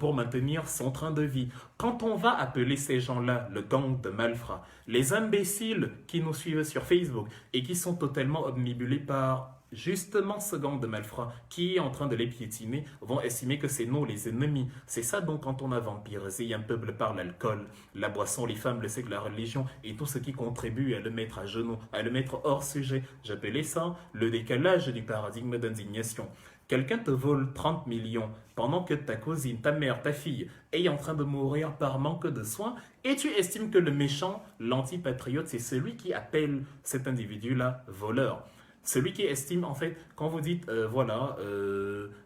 pour maintenir son train de vie. Quand on va appeler ces gens-là le gang de malfrats, les imbéciles qui nous suivent sur Facebook et qui sont totalement omnibulés par justement ce gang de malfrats qui est en train de les piétiner, vont estimer que c'est nous les ennemis. C'est ça donc quand on a vampirisé un peuple par l'alcool, la boisson, les femmes, le sexe, la religion et tout ce qui contribue à le mettre à genoux, à le mettre hors sujet. J'appelais ça le décalage du paradigme d'indignation. Quelqu'un te vole 30 millions pendant que ta cousine, ta mère, ta fille est en train de mourir par manque de soins et tu estimes que le méchant, l'antipatriote, c'est celui qui appelle cet individu-là voleur. Celui qui estime, en fait, quand vous dites,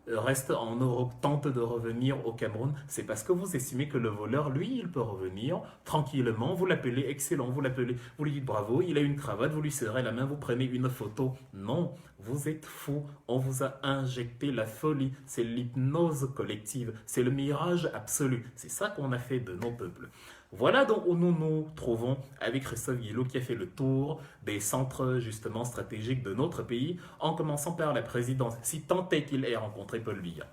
reste en Europe, tente de revenir au Cameroun, c'est parce que vous estimez que le voleur, lui, il peut revenir tranquillement, vous l'appelez excellent, vous lui dites bravo, il a une cravate, vous lui serrez la main, vous prenez une photo. Non, Vous êtes fous, on vous a injecté la folie, c'est l'hypnose collective, c'est le mirage absolu. C'est ça qu'on a fait de nos peuples. Voilà donc où nous nous trouvons avec Christophe Guilloup qui a fait le tour des centres justement stratégiques de notre pays, en commençant par la présidence, si tant est qu'il ait rencontré Paul Biya.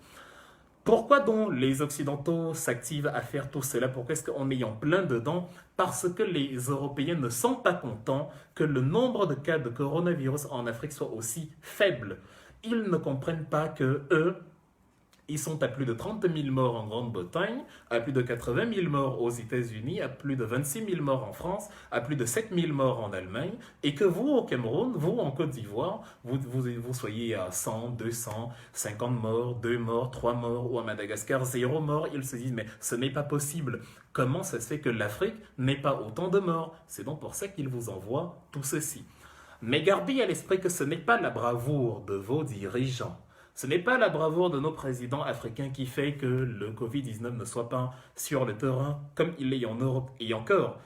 Pourquoi donc les Occidentaux s'activent à faire tout cela? Pourquoi est-ce qu'on est en plein dedans? Parce que les Européens ne sont pas contents que le nombre de cas de coronavirus en Afrique soit aussi faible. Ils ne comprennent pas que eux, ils sont à plus de 30 000 morts en Grande-Bretagne, à plus de 80 000 morts aux États-Unis, à plus de 26 000 morts en France, à plus de 7 000 morts en Allemagne, et que vous, au Cameroun, vous, en Côte d'Ivoire, vous soyez à 100, 200, 50 morts, 2 morts, 3 morts, ou à Madagascar, 0 mort. Ils se disent, mais ce n'est pas possible. Comment ça se fait que l'Afrique n'ait pas autant de morts? C'est donc pour ça qu'ils vous envoient tout ceci. Mais gardez à l'esprit que ce n'est pas la bravoure de vos dirigeants. Ce n'est pas la bravoure de nos présidents africains qui fait que le Covid-19 ne soit pas sur le terrain comme il est en Europe. Et encore,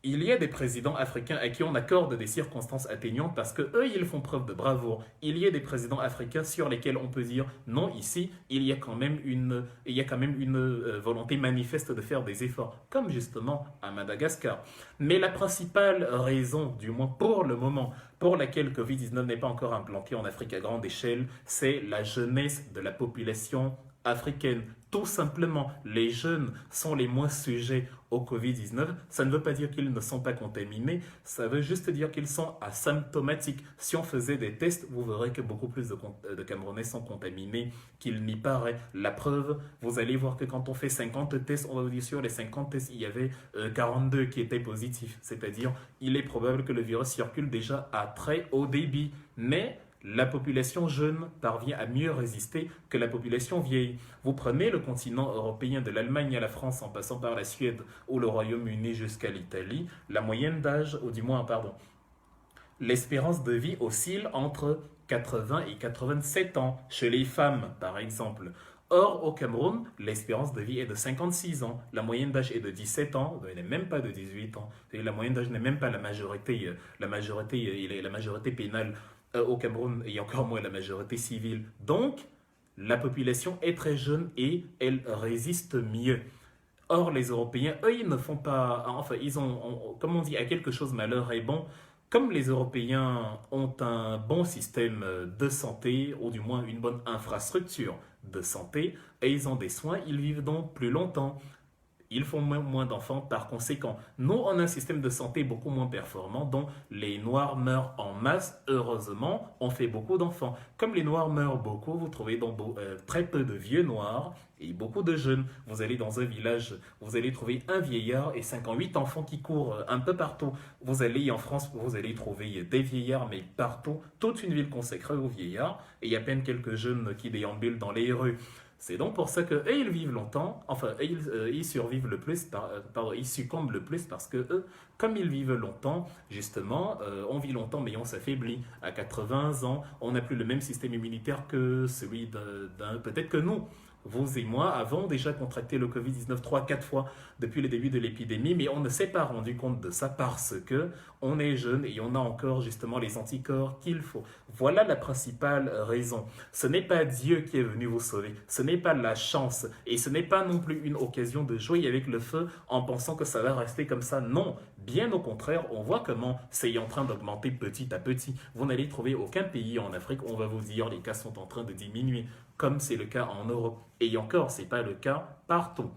il y a des présidents africains à qui on accorde des circonstances atténuantes parce que eux ils font preuve de bravoure. Il y a des présidents africains sur lesquels on peut dire non, ici il y a quand même une volonté manifeste de faire des efforts, comme justement à Madagascar. Mais la principale raison, du moins pour le moment, pour laquelle le Covid-19 n'est pas encore implanté en Afrique à grande échelle, c'est la jeunesse de la population africaine. Tout simplement, les jeunes sont les moins sujets au Covid-19. Ça ne veut pas dire qu'ils ne sont pas contaminés, ça veut juste dire qu'ils sont asymptomatiques. Si on faisait des tests, vous verrez que beaucoup plus de Camerounais sont contaminés qu'il n'y paraît. La preuve, vous allez voir que quand on fait 50 tests, on va vous dire sur les 50 tests, il y avait 42 qui étaient positifs. C'est-à-dire, il est probable que le virus circule déjà à très haut débit. Mais la population jeune parvient à mieux résister que la population vieille. Vous prenez le continent européen de l'Allemagne à la France en passant par la Suède ou le Royaume-Uni jusqu'à l'Italie, la moyenne d'âge, ou du moins, pardon, l'espérance de vie oscille entre 80 et 87 ans chez les femmes, par exemple. Or, au Cameroun, l'espérance de vie est de 56 ans. La moyenne d'âge est de 17 ans, elle n'est même pas de 18 ans. La moyenne d'âge n'est même pas la majorité. La majorité pénale au Cameroun et encore moins la majorité civile. Donc, la population est très jeune et elle résiste mieux. Or, les Européens, eux, ils ne font pas... Enfin, ils ont, comme on dit, à quelque chose malheur est bon. Comme les Européens ont un bon système de santé, ou du moins une bonne infrastructure de santé, et ils ont des soins, ils vivent donc plus longtemps. Ils font moins d'enfants par conséquent. Nous, on a un système de santé beaucoup moins performant dont les Noirs meurent en masse. Heureusement, on fait beaucoup d'enfants. Comme les Noirs meurent beaucoup, vous trouvez donc très peu de vieux Noirs et beaucoup de jeunes. Vous allez dans un village, vous allez trouver un vieillard et 58 enfants qui courent un peu partout. Vous allez en France, vous allez trouver des vieillards, mais partout. Toute une ville consacrée aux vieillards et il y a à peine quelques jeunes qui déambulent dans les rues. C'est donc pour ça que ils vivent longtemps, enfin ils survivent le plus, ils succombent le plus parce que eux, comme ils vivent longtemps, justement, on vit longtemps mais on s'affaiblit. À 80 ans, on n'a plus le même système immunitaire que celui peut-être que nous. Vous et moi avons déjà contracté le Covid-19 3-4 fois depuis le début de l'épidémie, mais on ne s'est pas rendu compte de ça parce que on est jeune et on a encore justement les anticorps qu'il faut. Voilà la principale raison. Ce n'est pas Dieu qui est venu vous sauver, ce n'est pas la chance et ce n'est pas non plus une occasion de jouer avec le feu en pensant que ça va rester comme ça. Non, bien au contraire, on voit comment c'est en train d'augmenter petit à petit. Vous n'allez trouver aucun pays en Afrique où on va vous dire les cas sont en train de diminuer, comme c'est le cas en Europe. Et encore, ce n'est pas le cas partout.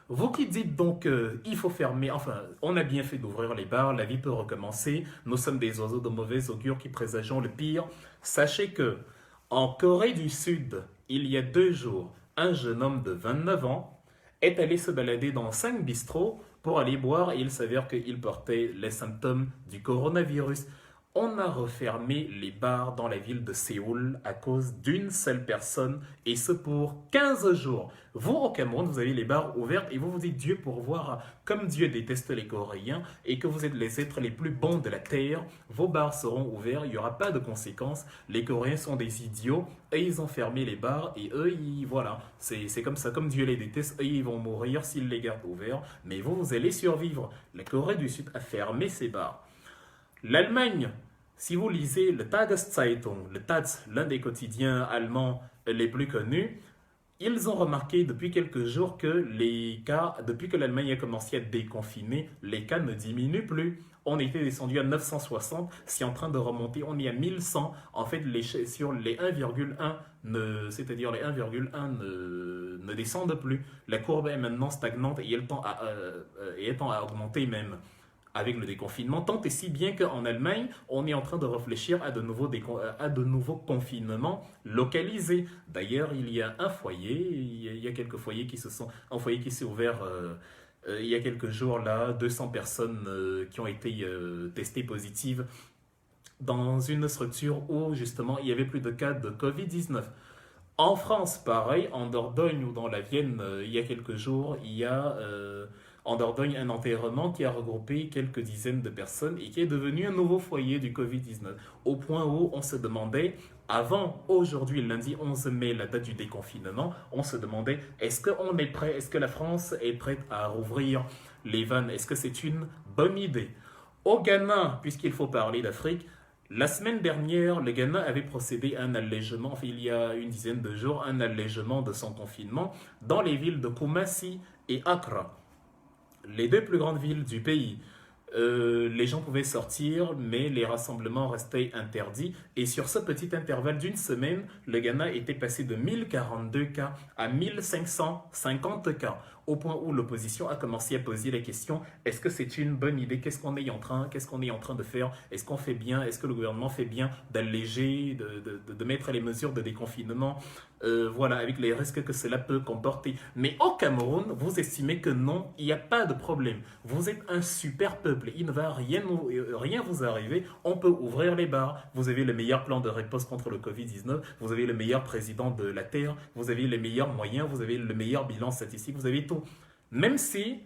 Vous qui dites donc il faut fermer, enfin, on a bien fait d'ouvrir les bars, la vie peut recommencer, nous sommes des oiseaux de mauvais augure qui présageons le pire. Sachez que en Corée du Sud, il y a 2 jours, un jeune homme de 29 ans est allé se balader dans 5 bistrots pour aller boire et il s'avère qu'il portait les symptômes du coronavirus. On a refermé les bars dans la ville de Séoul à cause d'une seule personne et ce pour 15 jours. Vous, au Cameroun, vous avez les bars ouverts et vous vous dites Dieu pour voir comme Dieu déteste les Coréens et que vous êtes les êtres les plus bons de la terre. Vos bars seront ouverts, il n'y aura pas de conséquences. Les Coréens sont des idiots et ils ont fermé les bars et eux, voilà, c'est comme ça, comme Dieu les déteste, eux, ils vont mourir s'ils les gardent ouverts. Mais vous allez survivre. La Corée du Sud a fermé ses bars. L'Allemagne Si vous lisez le Tageszeitung, le Taz, l'un des quotidiens allemands les plus connus, ils ont remarqué depuis quelques jours que les cas, depuis que l'Allemagne a commencé à déconfiner, les cas ne diminuent plus. On était descendu à 960, c'est en train de remonter, on est à 1100. En fait, sur les 1,1, c'est-à-dire les 1,1 ne descendent plus. La courbe est maintenant stagnante et elle tend à augmenter même avec le déconfinement, tant et si bien qu'en Allemagne, on est en train de réfléchir à de nouveaux confinements localisés. D'ailleurs, il y a un foyer, il y a quelques foyers un foyer qui s'est ouvert il y a quelques jours là, 200 personnes qui ont été testées positives dans une structure où justement il y avait plus de cas de Covid-19. En France, pareil, en Dordogne ou dans la Vienne, il y a quelques jours, il y a en Dordogne un enterrement qui a regroupé quelques dizaines de personnes et qui est devenu un nouveau foyer du Covid-19. Au point où on se demandait, avant aujourd'hui, lundi 11 mai, la date du déconfinement, on se demandait est-ce qu'on est prêt, est-ce que la France est prête à rouvrir les vannes, est-ce que c'est une bonne idée? Au Ghana, puisqu'il faut parler d'Afrique, la semaine dernière, le Ghana avait procédé à un allègement, enfin, il y a une dizaine de jours, un allègement de son confinement dans les villes de Kumasi et Accra, les deux plus grandes villes du pays. Les gens pouvaient sortir, mais les rassemblements restaient interdits. Et sur ce petit intervalle d'une semaine, le Ghana était passé de 1042 cas à 1550 cas, au point où l'opposition a commencé à poser la question, est-ce que c'est une bonne idée? Qu'est-ce qu'on est en train de faire? Est-ce qu'on fait bien? Est-ce que le gouvernement fait bien d'alléger, de mettre les mesures de déconfinement voilà, avec les risques que cela peut comporter. Mais au Cameroun, vous estimez que non, il n'y a pas de problème. Vous êtes un super peuple, il ne va rien vous arriver. On peut ouvrir les bars. Vous avez le meilleur plan de réponse contre le Covid-19, vous avez le meilleur président de la Terre, vous avez les meilleurs moyens, vous avez le meilleur bilan statistique, vous avez tout. Même si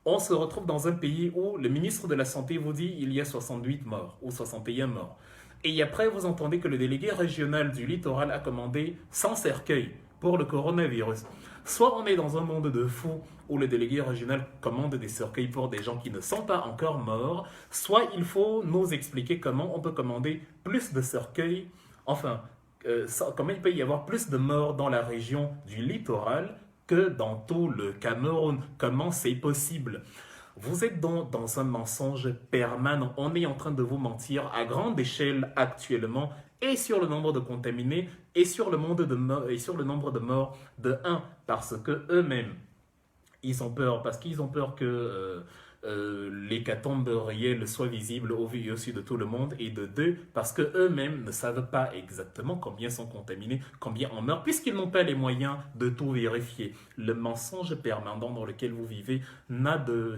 on se retrouve dans un pays où le ministre de la Santé vous dit il y a 68 morts ou 61 morts. Et après, vous entendez que le délégué régional du littoral a commandé 100 cercueils pour le coronavirus. Soit on est dans un monde de fous où le délégué régional commande des cercueils pour des gens qui ne sont pas encore morts, soit il faut nous expliquer comment on peut commander plus de cercueils, enfin, comment il peut y avoir plus de morts dans la région du littoral que dans tout le Cameroun. Comment c'est possible? Vous êtes donc dans un mensonge permanent. On est en train de vous mentir à grande échelle actuellement et sur le nombre de contaminés et sur le, et sur le nombre de morts de un parce que eux-mêmes, ils ont peur, parce qu'ils ont peur que l'hécatombe réelle soit visible au vu et au su de tout le monde, et de deux, parce qu'eux-mêmes ne savent pas exactement combien sont contaminés, combien en meurent, puisqu'ils n'ont pas les moyens de tout vérifier. Le mensonge permanent dans lequel vous vivez n'a de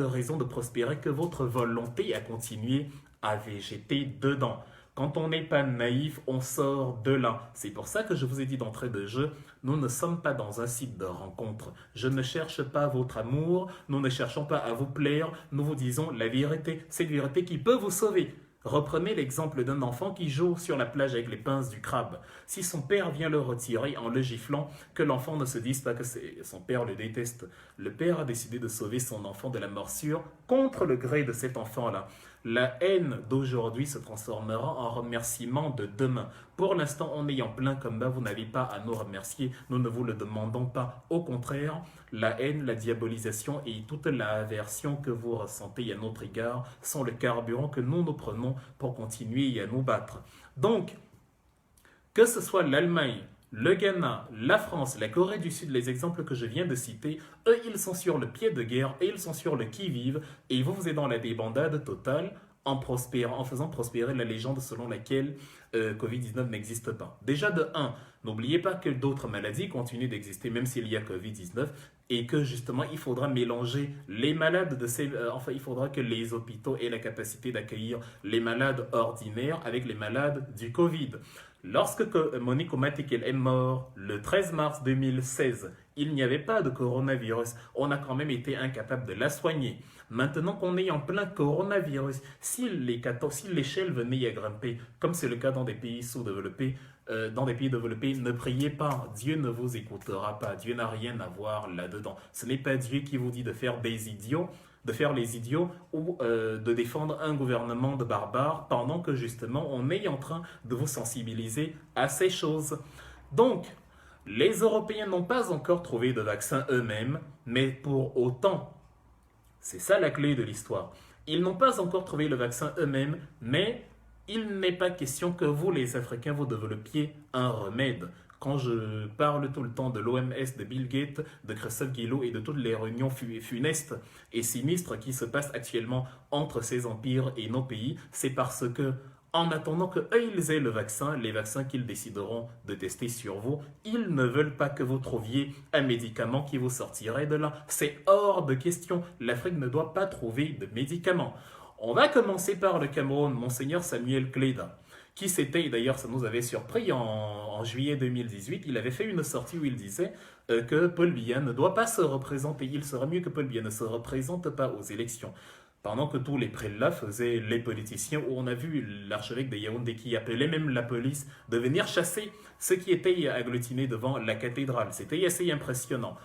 raison de prospérer que votre volonté à continuer à végéter dedans. Quand on n'est pas naïf, on sort de là. C'est pour ça que je vous ai dit d'entrée de jeu, nous ne sommes pas dans un site de rencontre. Je ne cherche pas votre amour, nous ne cherchons pas à vous plaire, nous vous disons la vérité, cette vérité qui peut vous sauver. Reprenez l'exemple d'un enfant qui joue sur la plage avec les pinces du crabe. Si son père vient le retirer en le giflant, que l'enfant ne se dise pas que son père le déteste. Le père a décidé de sauver son enfant de la morsure contre le gré de cet enfant-là. La haine d'aujourd'hui se transformera en remerciement de demain. Pour l'instant, on est en plein combat, vous n'avez pas à nous remercier, nous ne vous le demandons pas. Au contraire, la haine, la diabolisation et toute la aversion que vous ressentez à notre égard sont le carburant que nous prenons pour continuer à nous battre. Donc, que ce soit l'Allemagne, le Ghana, la France, la Corée du Sud, les exemples que je viens de citer, eux, ils sont sur le pied de guerre et ils sont sur le qui-vive et vous êtes dans la débandade totale en faisant prospérer la légende selon laquelle Covid-19 n'existe pas. Déjà de 1, n'oubliez pas que d'autres maladies continuent d'exister même s'il y a Covid-19 et que justement il faudra mélanger les malades de ces... enfin, il faudra que les hôpitaux aient la capacité d'accueillir les malades ordinaires avec les malades du Covid. Lorsque Monique Omatikel est mort le 13 mars 2016, il n'y avait pas de coronavirus. On a quand même été incapable de la soigner. Maintenant qu'on est en plein coronavirus, si l'échelle venait à grimper, comme c'est le cas dans des pays sous-développés, dans des pays développés, ne priez pas. Dieu ne vous écoutera pas. Dieu n'a rien à voir là-dedans. Ce n'est pas Dieu qui vous dit de faire des idiots, de faire les idiots ou de défendre un gouvernement de barbares pendant que justement on est en train de vous sensibiliser à ces choses. Donc, les Européens n'ont pas encore trouvé de vaccin eux-mêmes, mais pour autant, c'est ça la clé de l'histoire. Ils n'ont pas encore trouvé le vaccin eux-mêmes, mais il n'est pas question que vous, les Africains, vous développiez un remède. Quand je parle tout le temps de l'OMS, de Bill Gates, de Christophe Guillouet et de toutes les réunions funestes et sinistres qui se passent actuellement entre ces empires et nos pays, c'est parce que, en attendant qu'eux ils aient le vaccin, les vaccins qu'ils décideront de tester sur vous, ils ne veulent pas que vous trouviez un médicament qui vous sortirait de là. C'est hors de question. L'Afrique ne doit pas trouver de médicaments. On va commencer par le Cameroun, Monseigneur Samuel Kleda, qui s'était, d'ailleurs ça nous avait surpris en juillet 2018, il avait fait une sortie où il disait que Paul Biya ne doit pas se représenter, il serait mieux que Paul Biya ne se représente pas aux élections. Pendant que tous les prélats faisaient les politiciens, où on a vu l'archevêque de Yaoundé qui appelait même la police de venir chasser ceux qui étaient agglutinés devant la cathédrale. C'était assez impressionnant.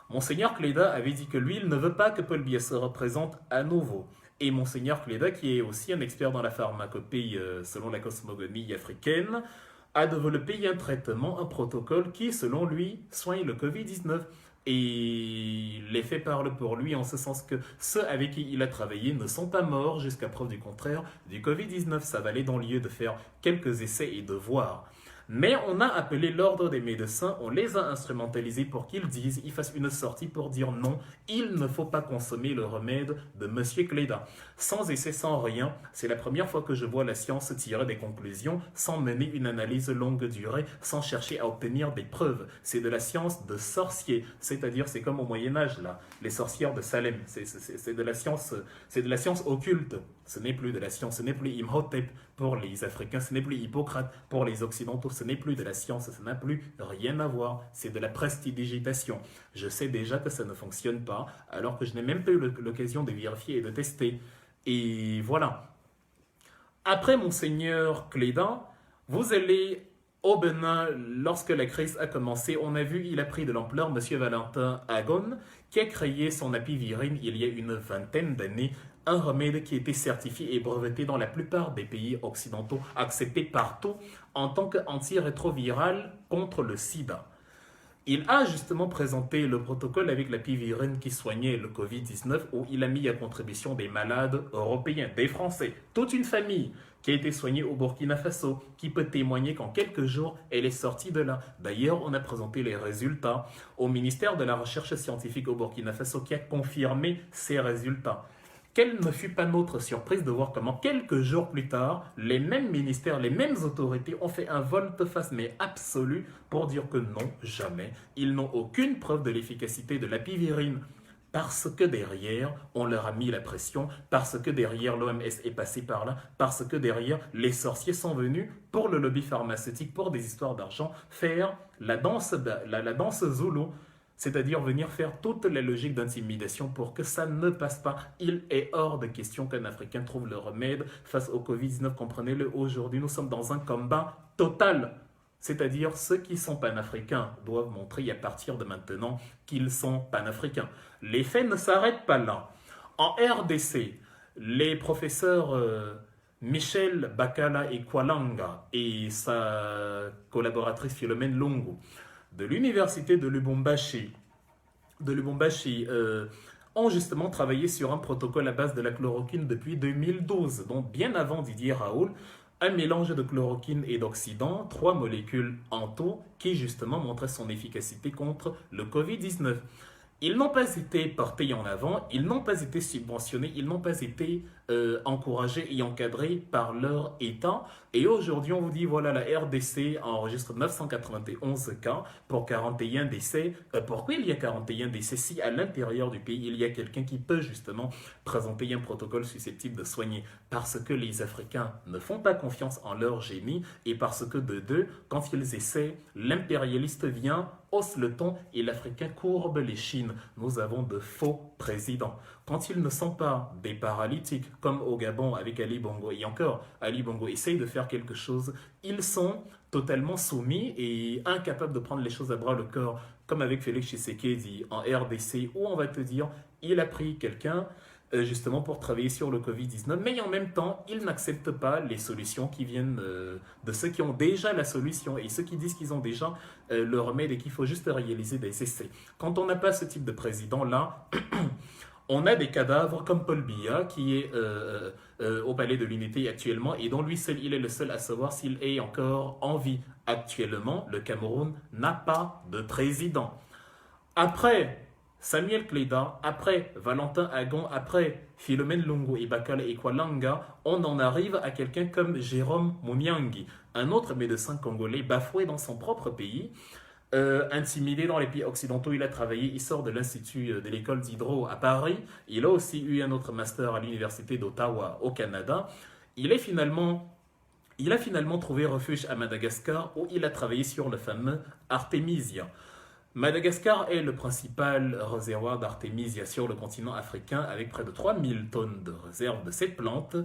Monseigneur Kleda avait dit que lui, il ne veut pas que Paul Biya se représente à nouveau. Et Monseigneur Kleda, qui est aussi un expert dans la pharmacopée selon la cosmogonie africaine, a développé un traitement, un protocole qui, selon lui, soigne le Covid-19. Et les faits parlent pour lui en ce sens que ceux avec qui il a travaillé ne sont pas morts jusqu'à preuve du contraire du Covid-19. Ça valait dans le lieu de faire quelques essais et de voir. Mais on a appelé l'ordre des médecins, on les a instrumentalisés pour qu'ils disent, ils fassent une sortie pour dire non, il ne faut pas consommer le remède de Monsieur Kleda. Sans essai, sans rien, c'est la première fois que je vois la science tirer des conclusions sans mener une analyse longue durée, sans chercher à obtenir des preuves. C'est de la science de sorcier, c'est-à-dire c'est comme au Moyen-Âge, là, les sorcières de Salem, c'est de la science occulte. Ce n'est plus de la science, ce n'est plus Imhotep pour les Africains, ce n'est plus Hippocrate pour les Occidentaux, ce n'est plus de la science, ça n'a plus rien à voir, c'est de la prestidigitation. Je sais déjà que ça ne fonctionne pas, alors que je n'ai même pas eu l'occasion de vérifier et de tester. Et voilà. Après Monseigneur Kleda, vous allez au Bénin, lorsque la crise a commencé, on a vu, il a pris de l'ampleur, Monsieur Valentin Agon, qui a créé son apivirine il y a une vingtaine d'années, un remède qui était certifié et breveté dans la plupart des pays occidentaux, accepté partout en tant qu'antirétroviral contre le sida. Il a justement présenté le protocole avec l'apivirine qui soignait le Covid-19 où il a mis à contribution des malades européens, des Français, toute une famille qui a été soignée au Burkina Faso, qui peut témoigner qu'en quelques jours, elle est sortie de là. D'ailleurs, on a présenté les résultats au ministère de la Recherche scientifique au Burkina Faso qui a confirmé ces résultats. Quelle ne fut pas notre surprise de voir comment quelques jours plus tard, les mêmes ministères, les mêmes autorités ont fait un volte-face mais absolu pour dire que non, jamais, ils n'ont aucune preuve de l'efficacité de l'apivirine. Parce que derrière, on leur a mis la pression, parce que derrière, l'OMS est passé par là, parce que derrière, les sorciers sont venus pour le lobby pharmaceutique, pour des histoires d'argent, faire la danse Zulu. C'est-à-dire venir faire toute la logique d'intimidation pour que ça ne passe pas. Il est hors de question qu'un Africain trouve le remède face au Covid-19. Comprenez-le, aujourd'hui, nous sommes dans un combat total. C'est-à-dire, ceux qui sont panafricains doivent montrer à partir de maintenant qu'ils sont panafricains. Les faits ne s'arrêtent pas là. En RDC, les professeurs Michel Bakala et Kwalanga et sa collaboratrice Philomène Lungu de l'université de Lubumbashi, ont justement travaillé sur un protocole à base de la chloroquine depuis 2012, donc bien avant Didier Raoult, un mélange de chloroquine et d'oxydant, 3 molécules en tout, qui justement montraient son efficacité contre le Covid-19. Ils n'ont pas été portés en avant, ils n'ont pas été subventionnés, ils n'ont pas été encouragés et encadrés par leur État. Et aujourd'hui, on vous dit, voilà, la RDC enregistre 991 cas pour 41 décès. Pourquoi il y a 41 décès si à l'intérieur du pays, il y a quelqu'un qui peut justement présenter un protocole susceptible de soigner? Parce que les Africains ne font pas confiance en leur génie et parce que de deux, quand ils essaient, l'impérialiste vient hausse le ton et l'Africain courbe les chines. Nous avons de faux présidents. Quand ils ne sont pas des paralytiques, comme au Gabon avec Ali Bongo, et encore, Ali Bongo essaye de faire quelque chose, ils sont totalement soumis et incapables de prendre les choses à bras le corps, comme avec Félix Tshisekedi en RDC, où on va te dire, il a pris quelqu'un justement pour travailler sur le Covid-19, mais en même temps, ils n'acceptent pas les solutions qui viennent de ceux qui ont déjà la solution et ceux qui disent qu'ils ont déjà le remède et qu'il faut juste réaliser des essais. Quand on n'a pas ce type de président-là, on a des cadavres comme Paul Biya qui est au Palais de l'Unité actuellement et dont lui seul, il est le seul à savoir s'il est encore en vie. Actuellement, le Cameroun n'a pas de président. Après Samuel Kleda, après Valentin Agon, après Philomène Lungu et Bakala Ekwalanga, on en arrive à quelqu'un comme Jérôme Mouniangi, un autre médecin congolais bafoué dans son propre pays, intimidé dans les pays occidentaux. Il a travaillé, il sort de l'Institut de l'école d'Hydro à Paris, il a aussi eu un autre master à l'Université d'Ottawa au Canada. Il a finalement trouvé refuge à Madagascar où il a travaillé sur le fameux Artemisia. Madagascar est le principal réservoir d'Artemisia sur le continent africain avec près de 3000 tonnes de réserves de cette plante.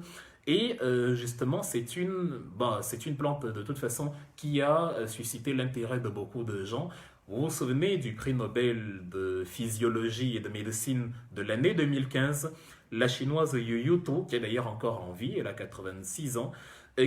Et justement, c'est une plante de toute façon qui a suscité l'intérêt de beaucoup de gens. Vous vous souvenez du prix Nobel de physiologie et de médecine de l'année 2015, la chinoise Yu Yutu, qui est d'ailleurs encore en vie, elle a 86 ans,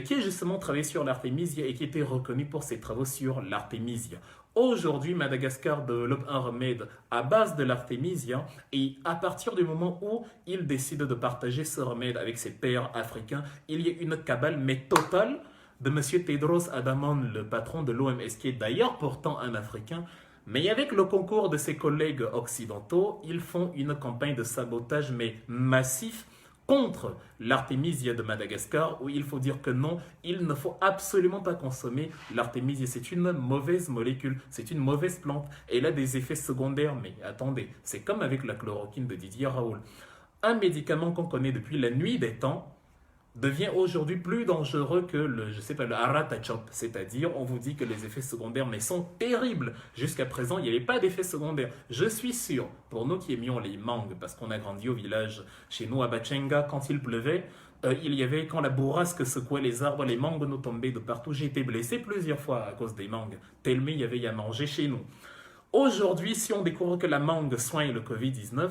qui a justement travaillé sur l'artémisia et qui était reconnue pour ses travaux sur l'artémisia. Aujourd'hui, Madagascar développe un remède à base de l'artémisia et à partir du moment où il décide de partager ce remède avec ses pairs africains, il y a une cabale mais totale de M. Tedros Adhanom, le patron de l'OMS, qui est d'ailleurs pourtant un Africain, mais avec le concours de ses collègues occidentaux, ils font une campagne de sabotage mais massif contre l'artémisia de Madagascar, où il faut dire que non, il ne faut absolument pas consommer l'artémisia. C'est une mauvaise molécule, c'est une mauvaise plante. Elle a des effets secondaires, mais attendez, c'est comme avec la chloroquine de Didier Raoult. Un médicament qu'on connaît depuis la nuit des temps devient aujourd'hui plus dangereux que le Aratachop, c'est-à-dire on vous dit que les effets secondaires mais sont terribles. Jusqu'à présent, il n'y avait pas d'effets secondaires. Je suis sûr, pour nous qui aimions les mangues, parce qu'on a grandi au village chez nous à Bachenga, quand il pleuvait, il y avait, quand la bourrasque secouait les arbres, les mangues nous tombaient de partout. J'ai été blessé plusieurs fois à cause des mangues, tellement il y avait à manger chez nous. Aujourd'hui, si on découvre que la mangue soigne le Covid-19,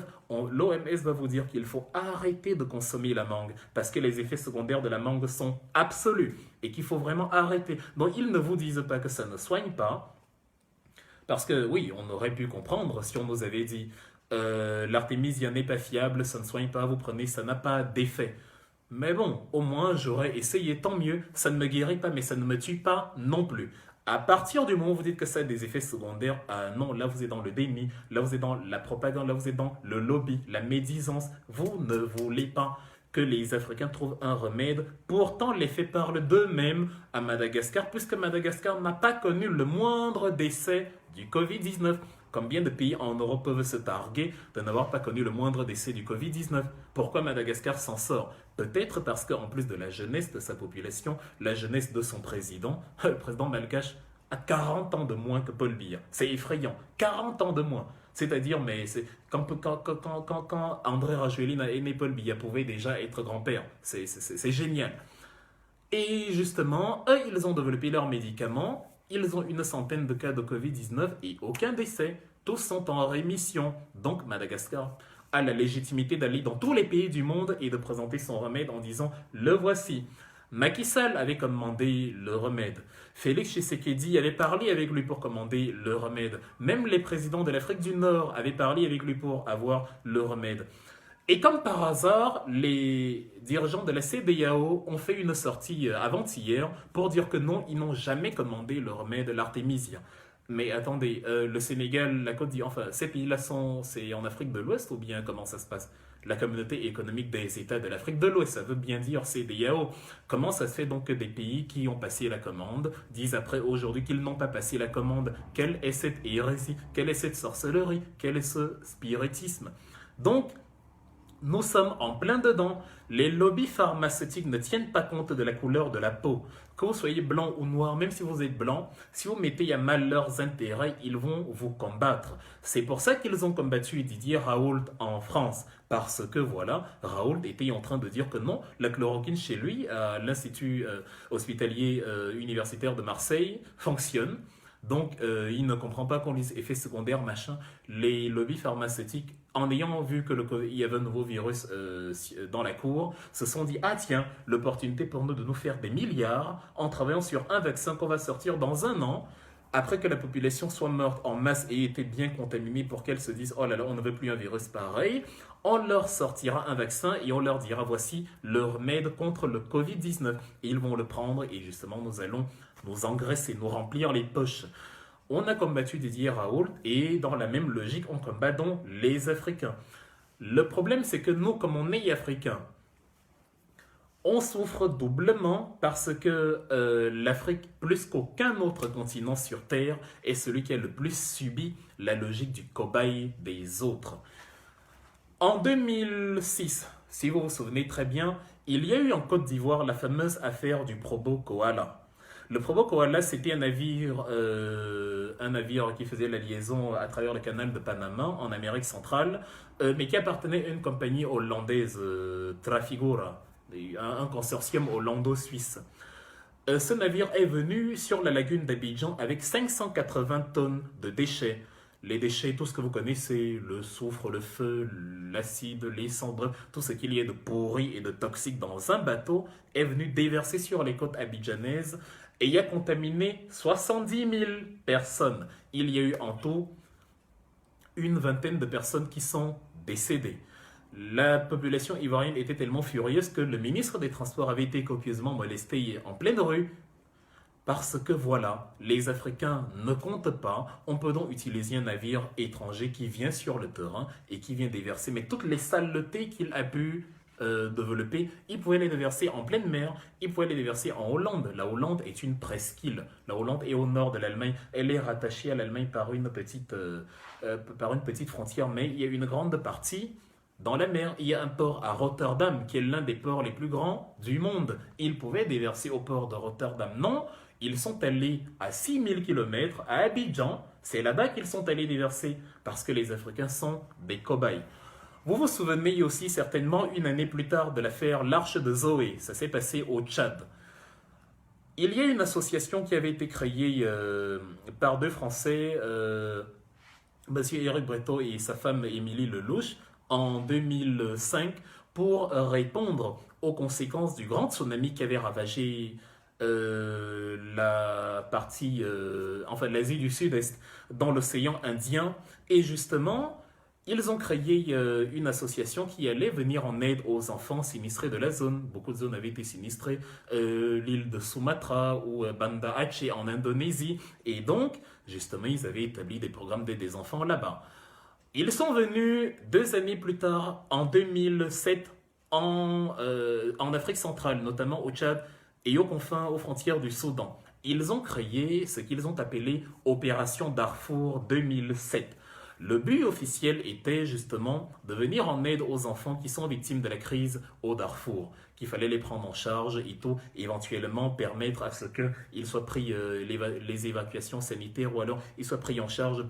l'OMS va vous dire qu'il faut arrêter de consommer la mangue parce que les effets secondaires de la mangue sont absolus et qu'il faut vraiment arrêter. Donc, ils ne vous disent pas que ça ne soigne pas parce que, oui, on aurait pu comprendre si on nous avait dit l'artémisia n'est pas fiable, ça ne soigne pas, vous prenez, ça n'a pas d'effet. Mais bon, au moins, j'aurais essayé, tant mieux. Ça ne me guérit pas, mais ça ne me tue pas non plus. À partir du moment où vous dites que ça a des effets secondaires, non, là vous êtes dans le déni, là vous êtes dans la propagande, là vous êtes dans le lobby, la médisance. Vous ne voulez pas que les Africains trouvent un remède. Pourtant, les faits parlent d'eux-mêmes à Madagascar, puisque Madagascar n'a pas connu le moindre décès du Covid-19. Combien de pays en Europe peuvent se targuer de n'avoir pas connu le moindre décès du Covid-19? Pourquoi Madagascar s'en sort? Peut-être parce qu'en plus de la jeunesse de sa population, la jeunesse de son président, le président malgache a 40 ans de moins que Paul Biya. C'est effrayant, 40 ans de moins. C'est-à-dire, mais c'est quand André Rajoelina est né, Paul Biya pouvait déjà être grand-père. C'est génial. Et justement, eux, ils ont développé leurs médicaments. Ils ont une centaine de cas de Covid-19 et aucun décès. Tous sont en rémission. Donc Madagascar a la légitimité d'aller dans tous les pays du monde et de présenter son remède en disant « le voici ». Macky Sall avait commandé le remède. Félix Tshisekedi avait parlé avec lui pour commander le remède. Même les présidents de l'Afrique du Nord avaient parlé avec lui pour avoir le remède. Et comme par hasard, les dirigeants de la CEDEAO ont fait une sortie avant-hier pour dire que non, ils n'ont jamais commandé le remède de l'artémisia. Mais attendez, le Sénégal, la Côte d'Ivoire, enfin, ces pays-là c'est en Afrique de l'Ouest ou bien comment ça se passe? La communauté économique des États de l'Afrique de l'Ouest, ça veut bien dire CEDEAO. Comment ça se fait donc que des pays qui ont passé la commande disent après aujourd'hui qu'ils n'ont pas passé la commande? Quelle est cette hérésie? Quelle est cette sorcellerie? Quel est ce spiritisme? Donc, Nous sommes en plein dedans. Les lobbies pharmaceutiques ne tiennent pas compte de la couleur de la peau. Que vous soyez blanc ou noir, même si vous êtes blanc, si vous mettez à mal leurs intérêts, ils vont vous combattre. C'est pour ça qu'ils ont combattu Didier Raoult en France. Parce que voilà, Raoult était en train de dire que non, la chloroquine chez lui, à l'Institut hospitalier universitaire de Marseille, fonctionne. Donc, il ne comprend pas qu'on dise effets secondaires, machin. Les lobbies pharmaceutiques, en ayant vu que il y avait un nouveau virus dans la cour, se sont dit, ah tiens, l'opportunité pour nous de nous faire des milliards en travaillant sur un vaccin qu'on va sortir dans un an, après que la population soit morte en masse et ait été bien contaminée pour qu'elle se dise, oh là là, on ne veut plus un virus pareil, on leur sortira un vaccin et on leur dira, voici le remède contre le Covid-19. Et ils vont le prendre et justement, nous allons nous engraisser, nous remplir les poches. On a combattu Didier Raoult et dans la même logique, on combat donc les Africains. Le problème, c'est que nous, comme on est Africains, on souffre doublement parce que l'Afrique, plus qu'aucun autre continent sur Terre, est celui qui a le plus subi la logique du cobaye des autres. En 2006, si vous vous souvenez très bien, il y a eu en Côte d'Ivoire la fameuse affaire du Probo Koala. Le Probo Koala, c'était un navire qui faisait la liaison à travers le canal de Panama en Amérique centrale, mais qui appartenait à une compagnie hollandaise, Trafigura, un consortium hollando-suisse. Ce navire est venu sur la lagune d'Abidjan avec 580 tonnes de déchets. Les déchets, tout ce que vous connaissez, le soufre, le feu, l'acide, les cendres, tout ce qu'il y a de pourri et de toxique dans un bateau est venu déverser sur les côtes abidjanaises et y a contaminé 70 000 personnes. Il y a eu en tout une vingtaine de personnes qui sont décédées. La population ivoirienne était tellement furieuse que le ministre des Transports avait été copieusement molesté en pleine rue. Parce que voilà, les Africains ne comptent pas. On peut donc utiliser un navire étranger qui vient sur le terrain et qui vient déverser. Mais toutes les saletés qu'il a pu développer, il pouvait les déverser en pleine mer, il pouvait les déverser en Hollande. La Hollande est une presqu'île. La Hollande est au nord de l'Allemagne. Elle est rattachée à l'Allemagne par une petite frontière, mais il y a une grande partie dans la mer. Il y a un port à Rotterdam qui est l'un des ports les plus grands du monde. Ils pouvaient déverser au port de Rotterdam. Non, ils sont allés à 6000 km à Abidjan. C'est là-bas qu'ils sont allés déverser parce que les Africains sont des cobayes. Vous vous souvenez aussi certainement une année plus tard de l'affaire l'Arche de Zoé. Ça s'est passé au Tchad. Il y a une association qui avait été créée par deux Français, Monsieur Eric Breteau et sa femme Émilie Lelouch, en 2005 pour répondre aux conséquences du grand tsunami qui avait ravagé l'Asie du Sud-Est dans l'océan Indien. Et justement, ils ont créé une association qui allait venir en aide aux enfants sinistrés de la zone. Beaucoup de zones avaient été sinistrées, l'île de Sumatra ou Banda Aceh en Indonésie. Et donc, justement, ils avaient établi des programmes d'aide des enfants là-bas. Ils sont venus 2 années plus tard, en 2007, en Afrique centrale, notamment au Tchad et aux frontières du Soudan. Ils ont créé ce qu'ils ont appelé Opération Darfour 2007. Le but officiel était justement de venir en aide aux enfants qui sont victimes de la crise au Darfour, qu'il fallait les prendre en charge et tout, éventuellement permettre à ce qu'ils soient pris les évacuations sanitaires ou alors ils soient pris en charge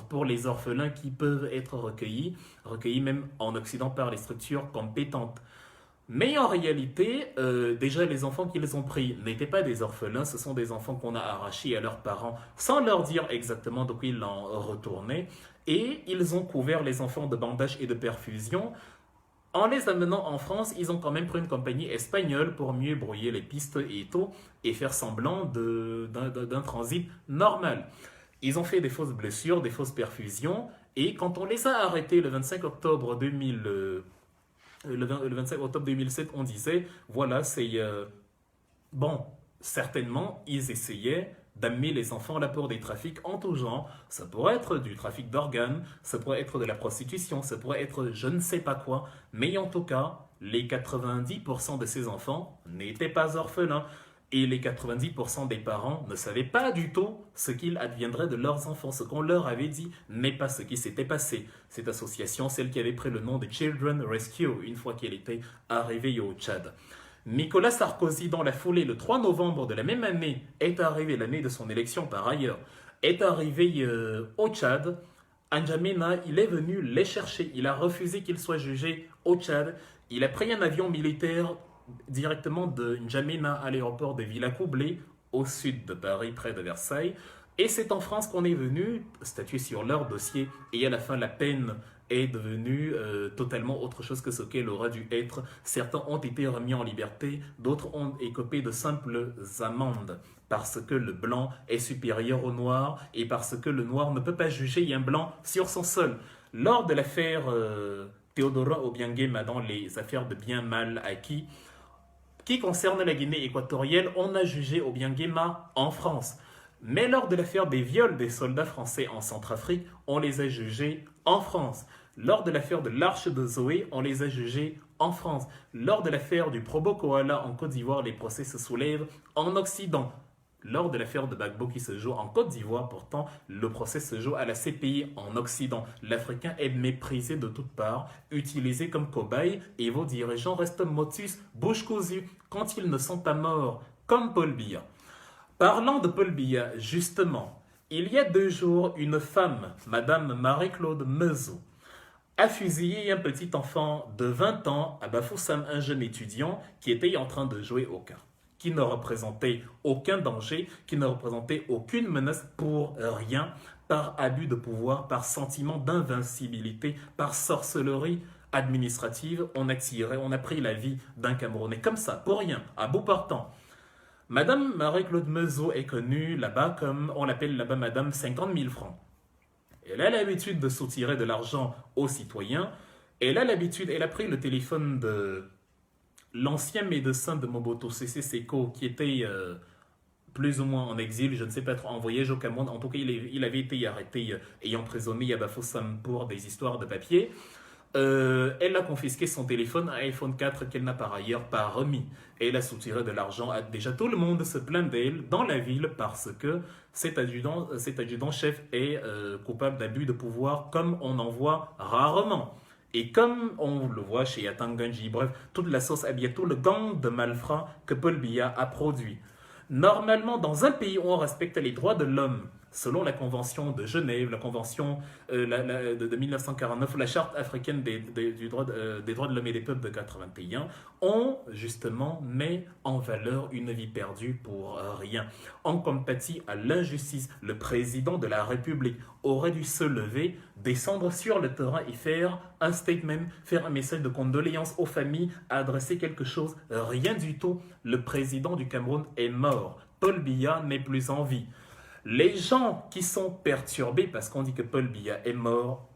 pour les orphelins qui peuvent être recueillis même en Occident par les structures compétentes. Mais en réalité, déjà les enfants qu'ils ont pris n'étaient pas des orphelins, ce sont des enfants qu'on a arrachés à leurs parents sans leur dire exactement d'où ils l'ont retourné. Et ils ont couvert les enfants de bandages et de perfusions. En les amenant en France, ils ont quand même pris une compagnie espagnole pour mieux brouiller les pistes et tout, et faire semblant d'un transit normal. Ils ont fait des fausses blessures, des fausses perfusions, et quand on les a arrêtés le 25 octobre 2007, on disait, voilà, c'est... bon, certainement, ils essayaient d'amener les enfants là pour des trafics en tout genre. Ça pourrait être du trafic d'organes, ça pourrait être de la prostitution, ça pourrait être je ne sais pas quoi. Mais en tout cas, les 90% de ces enfants n'étaient pas orphelins. Et les 90% des parents ne savaient pas du tout ce qu'il adviendrait de leurs enfants. Ce qu'on leur avait dit n'est pas ce qui s'était passé. Cette association, celle qui avait pris le nom de Children Rescue, une fois qu'elle était arrivée au Tchad. Nicolas Sarkozy, dans la foulée, le 3 novembre de la même année, est arrivé, l'année de son élection par ailleurs, est arrivé au Tchad. À N'Djamena, il est venu les chercher. Il a refusé qu'ils soient jugés au Tchad. Il a pris un avion militaire directement de N'Djamena à l'aéroport de Villacoublay, au sud de Paris, près de Versailles. Et c'est en France qu'on est venu statuer sur leur dossier. Et à la fin, la peine est devenue totalement autre chose que ce qu'elle aurait dû être. Certains ont été remis en liberté, d'autres ont écopé de simples amendes. Parce que le blanc est supérieur au noir et parce que le noir ne peut pas juger un blanc sur son sol. Lors de l'affaire Théodora Obiang-Nguema dans les affaires de bien mal acquis, qui concerne la Guinée équatoriale, on a jugé Obiang-Nguema en France. Mais lors de l'affaire des viols des soldats français en Centrafrique, on les a jugés en France. Lors de l'affaire de l'Arche de Zoé, on les a jugés en France. Lors de l'affaire du Probo Koala en Côte d'Ivoire, les procès se soulèvent en Occident. Lors de l'affaire de Gbagbo qui se joue en Côte d'Ivoire, pourtant, le procès se joue à la CPI en Occident. L'Africain est méprisé de toutes parts, utilisé comme cobaye, et vos dirigeants restent motus, bouche cousue, quand ils ne sont pas morts, comme Paul Biya. Parlant de Paul Biya, justement, il y a 2 jours, une femme, Madame Marie-Claude Meuzeau, a fusillé un petit enfant de 20 ans à Bafoussam, un jeune étudiant qui était en train de jouer au cartes, qui ne représentait aucun danger, qui ne représentait aucune menace pour rien, par abus de pouvoir, par sentiment d'invincibilité, par sorcellerie administrative, on a pris la vie d'un Camerounais comme ça, pour rien, à bout portant. Madame Marie-Claude Meuzeau est connue là-bas comme, on l'appelle là-bas Madame 50 000 francs. Elle a l'habitude de soutirer de l'argent aux citoyens. Elle a pris le téléphone de l'ancien médecin de Mobutu Sese Seko, qui était plus ou moins en exil, je ne sais pas trop, en voyage au Cameroun. En tout cas, il avait été arrêté et emprisonné à Bafoussam pour des histoires de papier. Elle a confisqué son téléphone, un iPhone 4 qu'elle n'a par ailleurs pas remis. Elle a soutiré de l'argent. Déjà, tout le monde se plaint d'elle dans la ville parce que cet adjudant-chef est coupable d'abus de pouvoir, comme on en voit rarement. Et comme on le voit chez Atanganji, bref, toute la sauce habillée, tout le gang de malfrats que Paul Biya a produit. Normalement, dans un pays où on respecte les droits de l'homme, selon la Convention de Genève, la Convention de 1949, la Charte africaine des droits de l'homme et des peuples de 81, on justement met en valeur une vie perdue pour rien. On compatit à l'injustice. Le président de la République aurait dû se lever, descendre sur le terrain et faire un statement, faire un message de condoléances aux familles, adresser quelque chose. Rien du tout. Le président du Cameroun est mort. Paul Biya n'est plus en vie. Les gens qui sont perturbés parce qu'on dit que Paul Biya est mort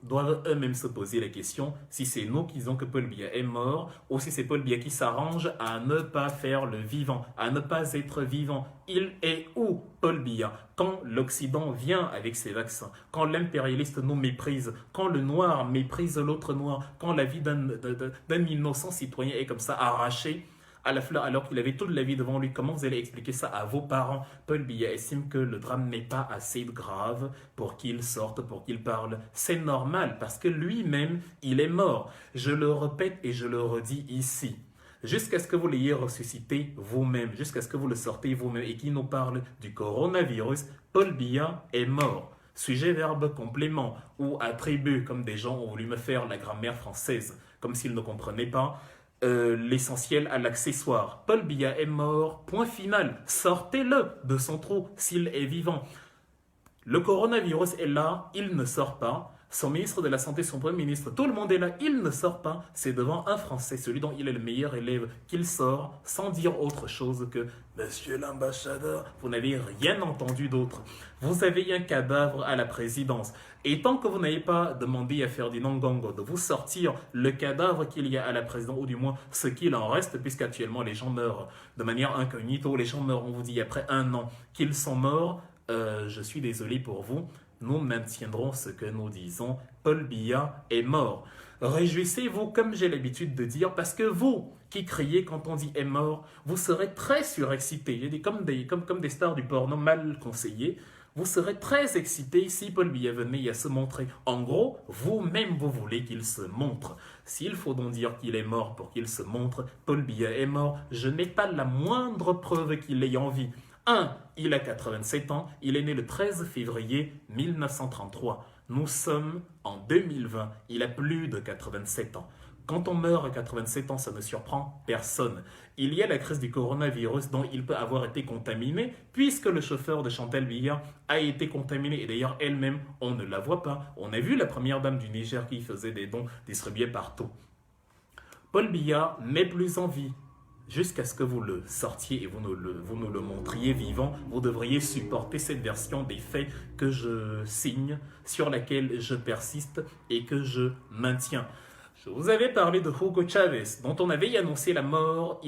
doivent eux-mêmes se poser la question si c'est nous qui disons que Paul Biya est mort ou si c'est Paul Biya qui s'arrange à ne pas faire le vivant, à ne pas être vivant. Il est où, Paul Biya, quand l'Occident vient avec ses vaccins, quand l'impérialiste nous méprise, quand le noir méprise l'autre noir, quand la vie d'un innocent citoyen est comme ça arrachée à la fleur alors qu'il avait toute la vie devant lui? Comment vous allez expliquer ça à vos parents? Paul Biya estime que le drame n'est pas assez grave pour qu'il sorte, pour qu'il parle. C'est normal parce que lui-même, il est mort. Je le répète et je le redis ici. Jusqu'à ce que vous l'ayez ressuscité vous-même, jusqu'à ce que vous le sortez vous-même et qu'il nous parle du coronavirus, Paul Biya est mort. Sujet, verbe, complément ou attribut, comme des gens ont voulu me faire la grammaire française, comme s'ils ne comprenaient pas l'essentiel à l'accessoire. Paul Biya est mort, point final. Sortez-le de son trou s'il est vivant. Le coronavirus est là, il ne sort pas. Son ministre de la Santé, son premier ministre, tout le monde est là, il ne sort pas. C'est devant un Français, celui dont il est le meilleur élève, qu'il sort sans dire autre chose que « Monsieur l'ambassadeur, vous n'avez rien entendu d'autre. Vous avez un cadavre à la présidence. » Et tant que vous n'avez pas demandé à Ferdinand Ngongo de vous sortir le cadavre qu'il y a à la présidence, ou du moins ce qu'il en reste, puisqu'actuellement les gens meurent de manière incognito, les gens meurent, on vous dit après 1 an qu'ils sont morts, je suis désolé pour vous. nous maintiendrons ce que nous disons. Paul Biya est mort. Réjouissez-vous, comme j'ai l'habitude de dire, parce que vous qui criez quand on dit est mort, vous serez très surexcités, comme des stars du porno mal conseillés. Vous serez très excités si Paul Biya venait à se montrer. En gros, vous-même, vous voulez qu'il se montre. S'il faut donc dire qu'il est mort pour qu'il se montre, Paul Biya est mort. Je n'ai pas la moindre preuve qu'il ait envie. Il a 87 ans. Il est né le 13 février 1933. Nous sommes en 2020. Il a plus de 87 ans. Quand on meurt à 87 ans, ça ne surprend personne. Il y a la crise du coronavirus dont il peut avoir été contaminé, puisque le chauffeur de Chantal Biya a été contaminé. Et d'ailleurs, elle-même, on ne la voit pas. On a vu la première dame du Niger qui faisait des dons distribués partout. Paul Biya n'est plus en vie. Jusqu'à ce que vous le sortiez et vous nous le montriez vivant, vous devriez supporter cette version des faits que je signe, sur laquelle je persiste et que je maintiens. Je vous avais parlé de Hugo Chavez, dont on avait annoncé la mort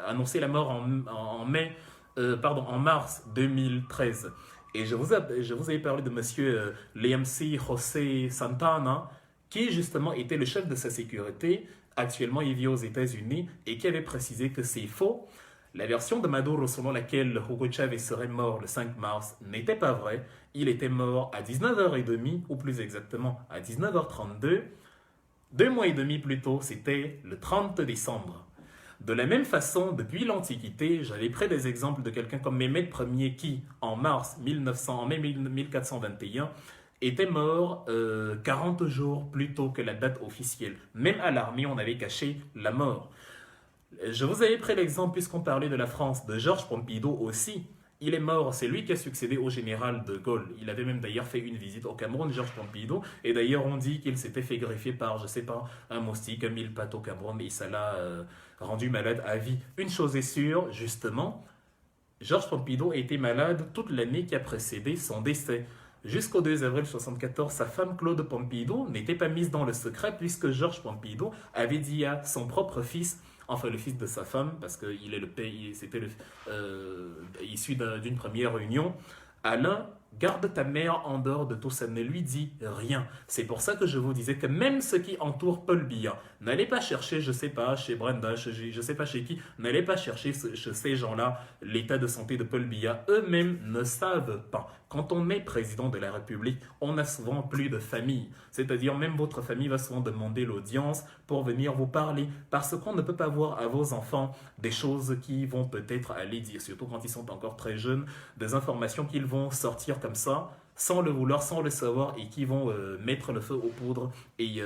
annoncé la mort en mars 2013. Et je vous avais parlé de monsieur Leamsi José Santana, qui justement était le chef de sa sécurité. Actuellement, il vit aux États-Unis et qui avait précisé que c'est faux. La version de Maduro selon laquelle Hugo Chavez serait mort le 5 mars n'était pas vraie. Il était mort à 19h30, ou plus exactement à 19h32. 2 mois et demi plus tôt, c'était le 30 décembre. De la même façon, depuis l'Antiquité, j'avais pris des exemples de quelqu'un comme Mehmed Ier qui, en mai 1421, était mort 40 jours plus tôt que la date officielle. Même à l'armée, on avait caché la mort. Je vous avais pris l'exemple, puisqu'on parlait de la France, de Georges Pompidou aussi. Il est mort, c'est lui qui a succédé au général de Gaulle. Il avait même d'ailleurs fait une visite au Cameroun, Georges Pompidou. Et d'ailleurs, on dit qu'il s'était fait greffer par, je sais pas, un moustique, un mille pattes au Cameroun, et ça l'a rendu malade à vie. Une chose est sûre, justement, Georges Pompidou a été malade toute l'année qui a précédé son décès. Jusqu'au 2 avril 1974, sa femme Claude Pompidou n'était pas mise dans le secret, puisque Georges Pompidou avait dit à son propre fils, enfin le fils de sa femme, parce qu'il est c'était issu d'une première union, Alain, garde ta mère en dehors de tout ça, ne lui dis rien. C'est pour ça que je vous disais que même ceux qui entourent Paul Biya, n'allez pas chercher, je sais pas, chez Brenda, je sais pas chez qui, n'allez pas chercher chez ces gens-là l'état de santé de Paul Biya. Eux-mêmes ne savent pas. Quand on est président de la République, on a souvent plus de famille. C'est-à-dire même votre famille va souvent demander l'audience pour venir vous parler, parce qu'on ne peut pas voir à vos enfants des choses qui vont peut-être aller dire, surtout quand ils sont encore très jeunes, des informations qu'ils vont sortir comme ça, sans le vouloir, sans le savoir, et qui vont mettre le feu aux poudres et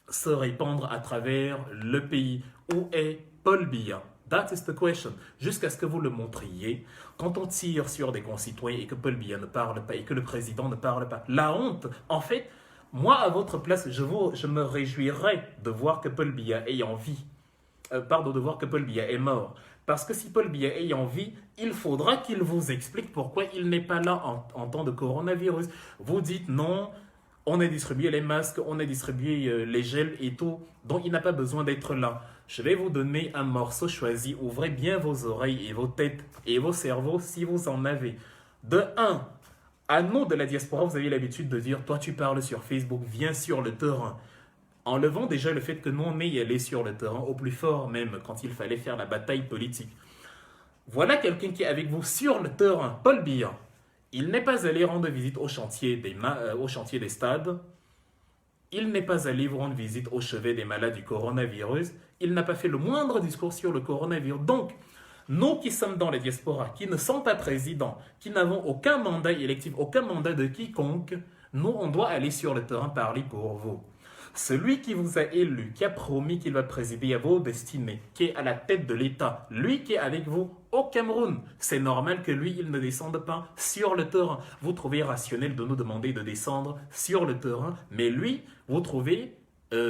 se répandre à travers le pays. Où est Paul Biya? That is the question. Jusqu'à ce que vous le montriez, quand on tire sur des concitoyens et que Paul Biya ne parle pas et que le président ne parle pas, la honte, en fait, moi à votre place, je me réjouirais de voir que Paul Biya est en vie. De voir que Paul Biya est mort. Parce que si Paul Biya est en vie, il faudra qu'il vous explique pourquoi il n'est pas là en temps de coronavirus. Vous dites non, on a distribué les masques, on a distribué les gels et tout, donc il n'a pas besoin d'être là. Je vais vous donner un morceau choisi. Ouvrez bien vos oreilles et vos têtes et vos cerveaux si vous en avez. De 1, à nous de la diaspora, vous avez l'habitude de dire, toi tu parles sur Facebook, viens sur le terrain. Enlevant déjà le fait que nous on est allé sur le terrain, au plus fort même, quand il fallait faire la bataille politique. Voilà quelqu'un qui est avec vous sur le terrain, Paul Biya. Il n'est pas allé rendre visite au chantier des stades. Il n'est pas allé vous rendre visite au chevet des malades du coronavirus. Il n'a pas fait le moindre discours sur le coronavirus. Donc, nous qui sommes dans les diasporas, qui ne sommes pas présidents, qui n'avons aucun mandat électif, aucun mandat de quiconque, nous, on doit aller sur le terrain parler pour vous. Celui qui vous a élu, qui a promis qu'il va présider à vos destinées, qui est à la tête de l'État, lui qui est avec vous au Cameroun, c'est normal que lui, il ne descende pas sur le terrain. Vous trouvez rationnel de nous demander de descendre sur le terrain, mais lui, vous trouvez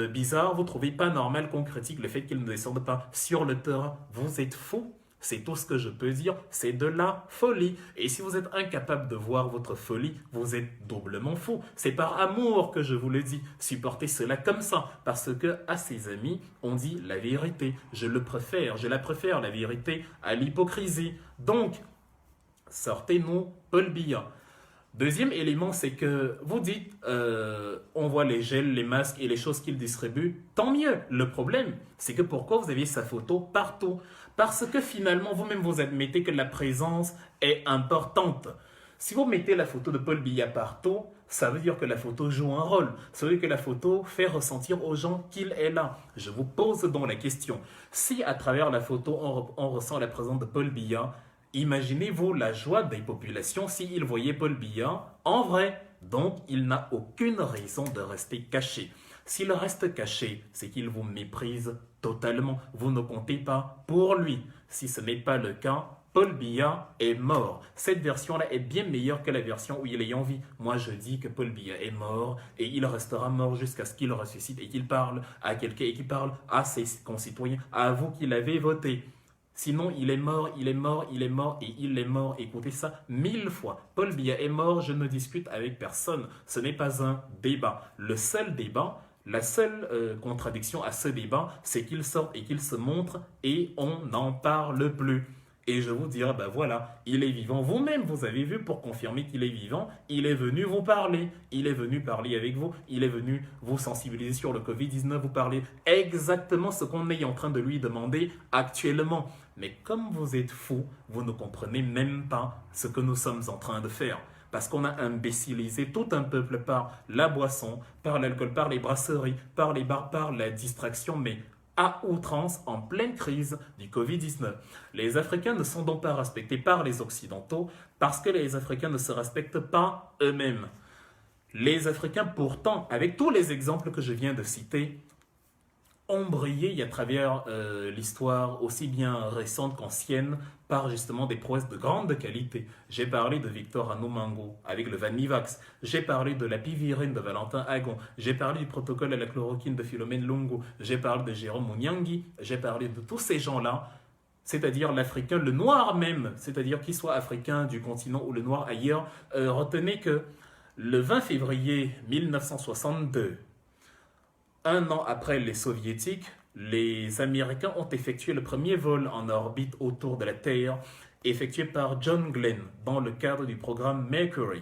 bizarre, vous trouvez pas normal qu'on critique le fait qu'il ne descende pas sur le terrain. Vous êtes fou. C'est tout ce que je peux dire, c'est de la folie. Et si vous êtes incapable de voir votre folie, vous êtes doublement fou. C'est par amour que je vous le dis. Supportez cela comme ça, parce que à ses amis, on dit la vérité. Je la préfère la vérité à l'hypocrisie. Donc, Sortez-nous Paul Biya. Deuxième élément, c'est que vous dites, on voit les gels, les masques et les choses qu'il distribue, tant mieux. Le problème, c'est que pourquoi vous aviez sa photo partout? Parce que finalement, vous-même vous admettez que la présence est importante. Si vous mettez la photo de Paul Biya partout, ça veut dire que la photo joue un rôle. Ça veut dire que la photo fait ressentir aux gens qu'il est là. Je vous pose donc la question. Si à travers la photo, on ressent la présence de Paul Biya, imaginez-vous la joie des populations s'ils voyaient Paul Biya en vrai. Donc, il n'a aucune raison de rester caché. S'il reste caché, c'est qu'il vous méprise totalement. Vous ne comptez pas pour lui. Si ce n'est pas le cas, Paul Biya est mort. Cette version-là est bien meilleure que la version où il est en vie. Moi, je dis que Paul Biya est mort et il restera mort jusqu'à ce qu'il ressuscite et qu'il parle à quelqu'un et qu'il parle à ses concitoyens, à vous qui l'avez voté. Sinon, il est mort, il est mort, il est mort et il est mort. Écoutez ça 1000 fois. Paul Biya est mort, je ne discute avec personne. Ce n'est pas un débat. Le seul débat, la seule contradiction à ce débat, c'est qu'il sort et qu'il se montre et on n'en parle plus. Et je vous dirais, ben voilà, il est vivant. Vous-même, vous avez vu, pour confirmer qu'il est vivant, il est venu vous parler. Il est venu parler avec vous. Il est venu vous sensibiliser sur le Covid-19, vous parler exactement ce qu'on est en train de lui demander actuellement. Mais comme vous êtes fou, vous ne comprenez même pas ce que nous sommes en train de faire. Parce qu'on a imbécilisé tout un peuple par la boisson, par l'alcool, par les brasseries, par les bars, par la distraction, mais à outrance en pleine crise du Covid-19. Les Africains ne sont donc pas respectés par les Occidentaux parce que les Africains ne se respectent pas eux-mêmes. Les Africains, pourtant, avec tous les exemples que je viens de citer, ont brillé à travers l'histoire aussi bien récente qu'ancienne par justement des prouesses de grande qualité. J'ai parlé de Victor Anomango avec le Vanivax, j'ai parlé de la pivirine de Valentin Agon, j'ai parlé du protocole à la chloroquine de Philomène Lungu, j'ai parlé de Jérôme Mouniangui, j'ai parlé de tous ces gens-là, c'est-à-dire l'Africain, le noir même, c'est-à-dire qu'il soit africain du continent ou le noir ailleurs. Retenez que le 20 février 1962, un an après les Soviétiques, les Américains ont effectué le premier vol en orbite autour de la Terre, effectué par John Glenn dans le cadre du programme Mercury.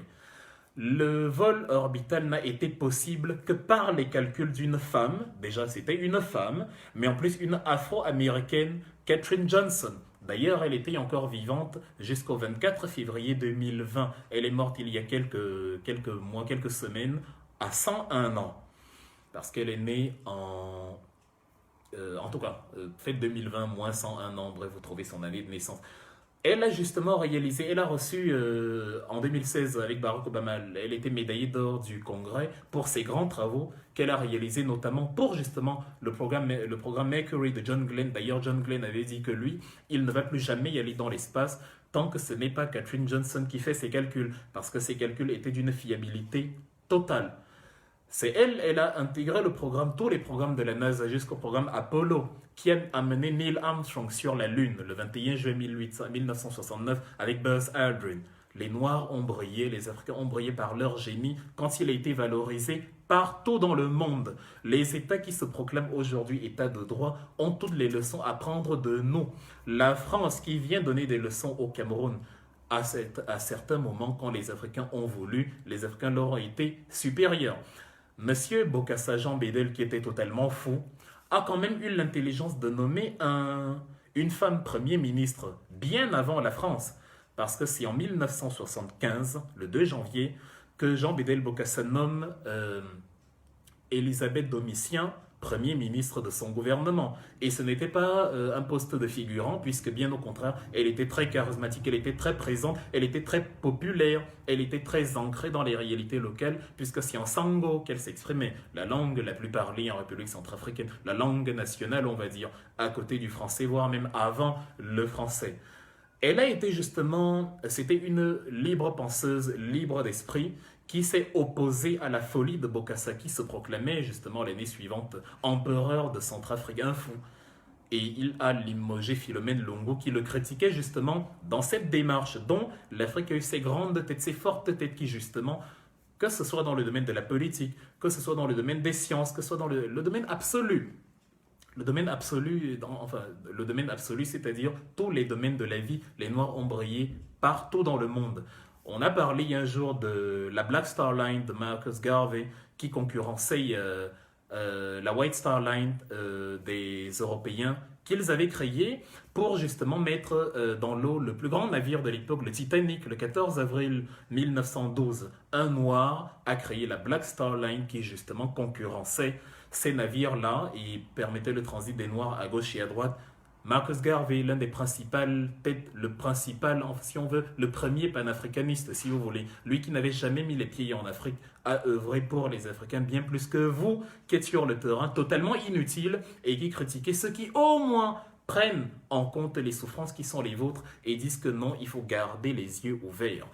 Le vol orbital n'a été possible que par les calculs d'une femme, déjà c'était une femme, mais en plus une afro-américaine, Katherine Johnson. D'ailleurs, elle était encore vivante jusqu'au 24 février 2020. Elle est morte il y a quelques mois, quelques semaines, à 101 ans. Parce qu'elle est née en tout cas, fête 2020, moins 101 ans, bref, vous trouvez son année de naissance. Elle a justement réalisé, elle a reçu en 2016 avec Barack Obama, elle était médaillée d'or du Congrès pour ses grands travaux qu'elle a réalisés notamment pour justement le programme Mercury de John Glenn. D'ailleurs, John Glenn avait dit que lui, il ne va plus jamais y aller dans l'espace tant que ce n'est pas Katherine Johnson qui fait ses calculs, parce que ses calculs étaient d'une fiabilité totale. C'est elle, elle a intégré le programme, tous les programmes de la NASA jusqu'au programme Apollo, qui a amené Neil Armstrong sur la Lune le 21 juin 1969 avec Buzz Aldrin. Les Noirs ont brillé, les Africains ont brillé par leur génie quand il a été valorisé partout dans le monde. Les États qui se proclament aujourd'hui États de droit ont toutes les leçons à prendre de nous. La France qui vient donner des leçons au Cameroun, à certains moments, quand les Africains ont voulu, les Africains leur ont été supérieurs. Monsieur Bokassa Jean Bédel, qui était totalement fou, a quand même eu l'intelligence de nommer une femme Premier ministre bien avant la France. Parce que c'est en 1975, le 2 janvier, que Jean Bédel Bokassa nomme Elisabeth Domitien Premier ministre de son gouvernement. Et ce n'était pas un poste de figurant, puisque bien au contraire, elle était très charismatique, elle était très présente, elle était très populaire, elle était très ancrée dans les réalités locales, puisque c'est en sango qu'elle s'exprimait, la langue la plus parlée en République centrafricaine, la langue nationale, on va dire, à côté du français, voire même avant le français. Elle a été justement, c'était une libre penseuse, libre d'esprit, qui s'est opposée à la folie de Bokassa, qui se proclamait justement l'année suivante empereur de Centrafrique, un fou. Et il a limogé Philomène Lungu, qui le critiquait justement dans cette démarche, dont l'Afrique a eu ses grandes têtes, ses fortes têtes qui justement, que ce soit dans le domaine de la politique, que ce soit dans le domaine des sciences, que ce soit dans le domaine absolu, le domaine absolu, le domaine absolu, c'est-à-dire tous les domaines de la vie, les Noirs ont brillé partout dans le monde. On a parlé un jour de la Black Star Line de Marcus Garvey qui concurrençait la White Star Line des Européens qu'ils avaient créé pour justement mettre dans l'eau le plus grand navire de l'époque, le Titanic, le 14 avril 1912. Un noir a créé la Black Star Line qui justement concurrençait ces navires-là et permettait le transit des noirs à gauche et à droite. Marcus Garvey, l'un des principales têtes, le principal, si on veut, le premier panafricaniste, si vous voulez, lui qui n'avait jamais mis les pieds en Afrique, a œuvré pour les Africains bien plus que vous, qui êtes sur le terrain, totalement inutile, et qui critiquez ceux qui, au moins, prennent en compte les souffrances qui sont les vôtres et disent que non, il faut garder les yeux ouverts.